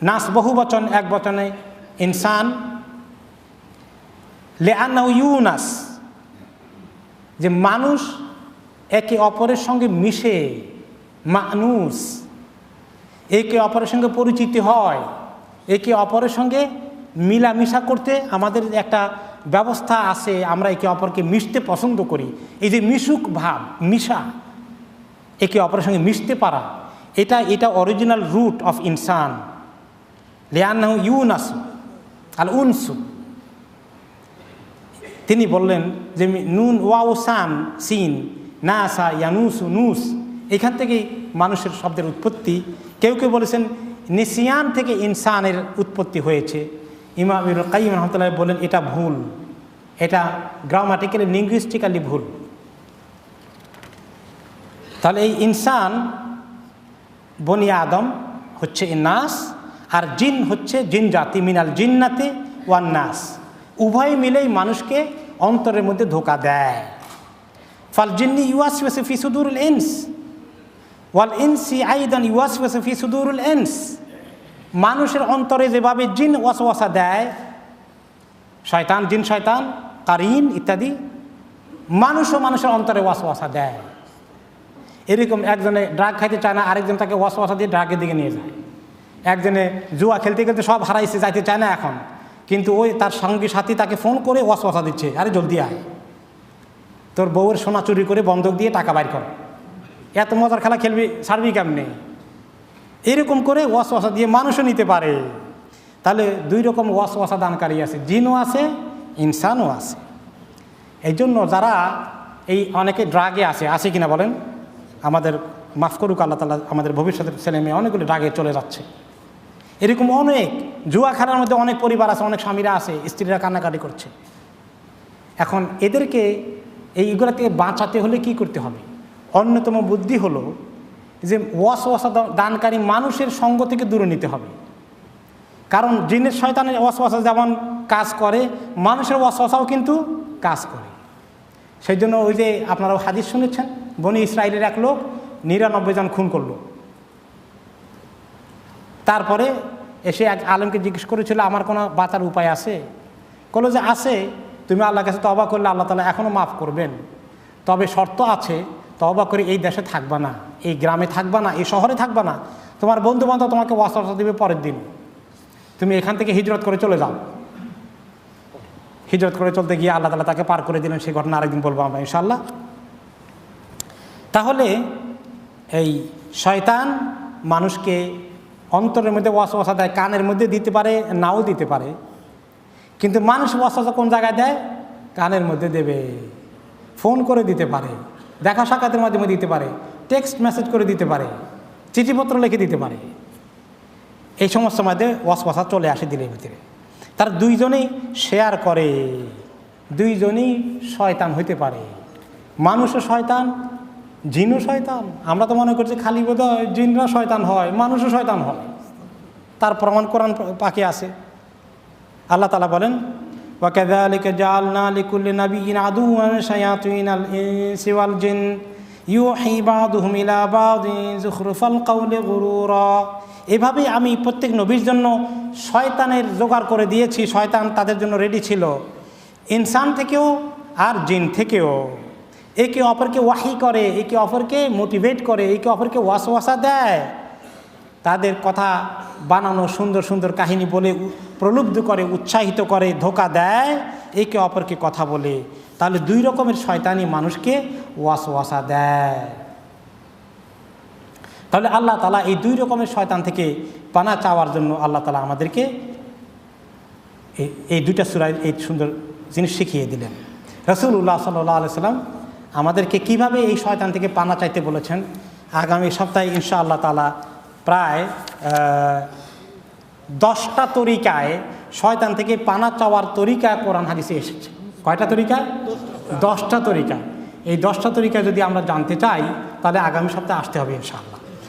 নাস বহু বচন, এক বচনে ইনসান। লিআন্নাহু ইউনাস, যে মানুষ একে অপরের সঙ্গে মিশে, মানুষ একে অপরের সঙ্গে পরিচিত হয়, একে অপরের সঙ্গে মিলামিশা করতে আমাদের একটা ব্যবস্থা আছে, আমরা একে অপরকে মিশতে পছন্দ করি। এই যে মিশুক ভাব, মিশা, একে অপরের সঙ্গে মিশতে পারা, এটা অরিজিনাল রুট অফ ইনসান। লিআন্নাহু ইউনাসু আল উনসু। তিনি বললেন যে নুন ওয়াও সান সিন নাসা ইয়ানুসু নুস, এখান থেকেই মানুষের শব্দের উৎপত্তি। কেউ কেউ বলেছেন নিসিয়ান থেকে ইনসানের উৎপত্তি হয়েছে। ইমাম ইবনুল কাইয়্যিম রাহমাতুল্লাহ বলেন এটা ভুল, এটা গ্রামাটিক্যালি লিঙ্গুইস্টিক্যালি ভুল। তাহলে এই ইনসান বনি আদম হচ্ছে নাস, আর জিন হচ্ছে জিন জাতি, মিনাল জিন্নাতি ওয়ান নাস। উভয় মিলেই মানুষকে অন্তরের মধ্যে ধোঁকা দেয়। ফাল জিন্নি ইউওয়াসওয়াসু ফি সুদুরিল ইনস ওয়াল ইনসি আইদান ইউওয়াসওয়াসু ফি সুদুরিল ইনস। মানুষের অন্তরে যেভাবে জিন ওয়াসওয়াসা দেয়, শয়তান, জিন শয়তান, কারিন ইত্যাদি, মানুষও মানুষের অন্তরে ওয়াসওয়াসা দেয়। এরকম একজনে ড্রাগ খাইতে চায় না, আরেকজন তাকে ওয়াসওয়াসা দিয়ে ড্রাগের দিকে নিয়ে যায়। একজনে জুয়া খেলতে খেলতে সব হারাইছে, যাইতে চায় না এখন, কিন্তু ওই তার সঙ্গী সাথী তাকে ফোন করে ওয়াসওয়াসা দিচ্ছে, আরে জলদি আয়, তোর বউয়ের সোনা চুরি করে বন্ধক দিয়ে টাকা বাইর কর, এত মজার খেলা খেলবি, ছাড়বি কেমনে? এরকম করে ওয়াসওয়াসা দিয়ে মানুষও নিতে পারে। তাহলে দুই রকম ওয়াসওয়াসা দানকারী আছে, জিনও আছে, ইনসানও আছে। এই জন্য যারা এই অনেকে ড্রাগে আছে কিনা বলেন? আমাদের মাফ করুক আল্লাহ তাআলা, আমাদের ভবিষ্যতের ছেলে মেয়ে অনেকগুলো ড্রাগে চলে যাচ্ছে। এরকম অনেক জুয়া খেলার মধ্যে অনেক পরিবার আছে, অনেক স্বামীরা আছে, স্ত্রীরা কান্নাকাটি করছে। এখন এদেরকে এইগুলো থেকে বাঁচাতে হলে কি করতে হবে? অন্যতম বুদ্ধি হলো যে ওয়াসওয়াসা দানকারী মানুষের সঙ্গ থেকে দূরে নিতে হবে। কারণ জিনের শয়তানের ওয়াসওয়াসা যেমন কাজ করে, মানুষের ওয়াসওয়াসাও কিন্তু কাজ করে। সেই জন্য ওই যে আপনারা হাদিস শুনেছেন, বনি ইসরাইলের এক লোক 99 জন খুন করলো। তারপরে এসে এক আলেমকে জিজ্ঞেস করেছিল, আমার কোনো বাঁচার উপায় আছে? বললো যে আছে, তুমি আল্লাহর কাছে তওবা করলে আল্লাহ তাআলা এখনও মাফ করবেন, তবে শর্ত আছে, তওবা করে এই দেশে থাকবা না, এই গ্রামে থাকবা না, এই শহরে থাকবা না, তোমার বন্ধু বান্ধব তোমাকে ওয়াসওয়াসা দিবে পরের দিন, তুমি এখান থেকে হিজরত করে চলে যাও। হিজরত করে চলতে গিয়ে আল্লাহ তাআলা তাকে পার করে দিলেন। সেই ঘটনা আরেকদিন বলবো আমরা ইনশাআল্লাহ। তাহলে এই শয়তান মানুষকে অন্তরের মধ্যে ওয়াসওয়াসা দেয়, কানের মধ্যে দিতে পারে, নাও দিতে পারে। কিন্তু মানুষ ওয়াসওয়াসা কোন জায়গায় দেয়? কানের মধ্যে দেবে, ফোন করে দিতে পারে, দেখা সাক্ষাতের মাধ্যমে দিতে পারে, টেক্সট মেসেজ করে দিতে পারে, চিঠিপত্র লিখে দিতে পারে। এই সমস্ত মধ্যে ওয়াসওয়াসা চলে আসে দিলের ভিতরে। তার দুইজনেই শেয়ার করে, দুইজনই শয়তান হইতে পারে। মানুষও শয়তান, জিনও শয়তান। আমরা তো মনে করছি খালি বোধহয় জিনরা শয়তান হয়, মানুষও শয়তান হয়। তার প্রমাণ কোরআন পাকে আছে। আল্লাহ তাআলা বলেন, ওয়াকাযালিকা জাআলনা লিকুল্লি নাবিয়্যিন আদুওয়ান শায়াতিনাল ইনসি ওয়াল জিন ইউহি বা'দুহুম ইলা বা'দিন যুখরুফাল কাওলি গুরুরা। এভাবেই আমি প্রত্যেক নবীর জন্য শয়তানের জোগাড় করে দিয়েছি। শয়তান তাদের জন্য রেডি ছিল, ইনসান থেকেও আর জিন থেকেও। একে অপরকে ওয়াহি করে, একে অপরকে মোটিভেট করে, একে অপরকে ওয়াসওয়াসা দেয়, তাদের কথা বানানো সুন্দর সুন্দর কাহিনী বলে প্রলুব্ধ করে, উৎসাহিত করে, ধোঁকা দেয়, একে অপরকে কথা বলে। তাহলে দুই রকমের শয়তানি মানুষকে ওয়াসওয়াসা দেয়। তাহলে আল্লাহ তাআলা এই দুই রকমের শয়তান থেকে পানা চাওয়ার জন্য আল্লাহ তাআলা আমাদেরকে এই দুইটা সূরায় এই সুন্দর জিনিস শিখিয়ে দিলেন। রাসূলুল্লাহ সাল্লাল্লাহু আলাইহি সাল্লাম আমাদেরকে কিভাবে এই শয়তান থেকে পানা চাইতে বলেছেন, আগামী সপ্তাহে ইনশাআল্লাহ তাআলা প্রায় 10টা তরিকায় শয়তান থেকে পানা চাওয়ার তরিকা কোরআন হাদিসে এসেছে। কয়টা তরিকা? 10টা তরিকা। এই 10টা তরিকা যদি আমরা জানতে চাই, তাহলে আগামী সপ্তাহে আসতে হবে ইনশাআল্লাহ।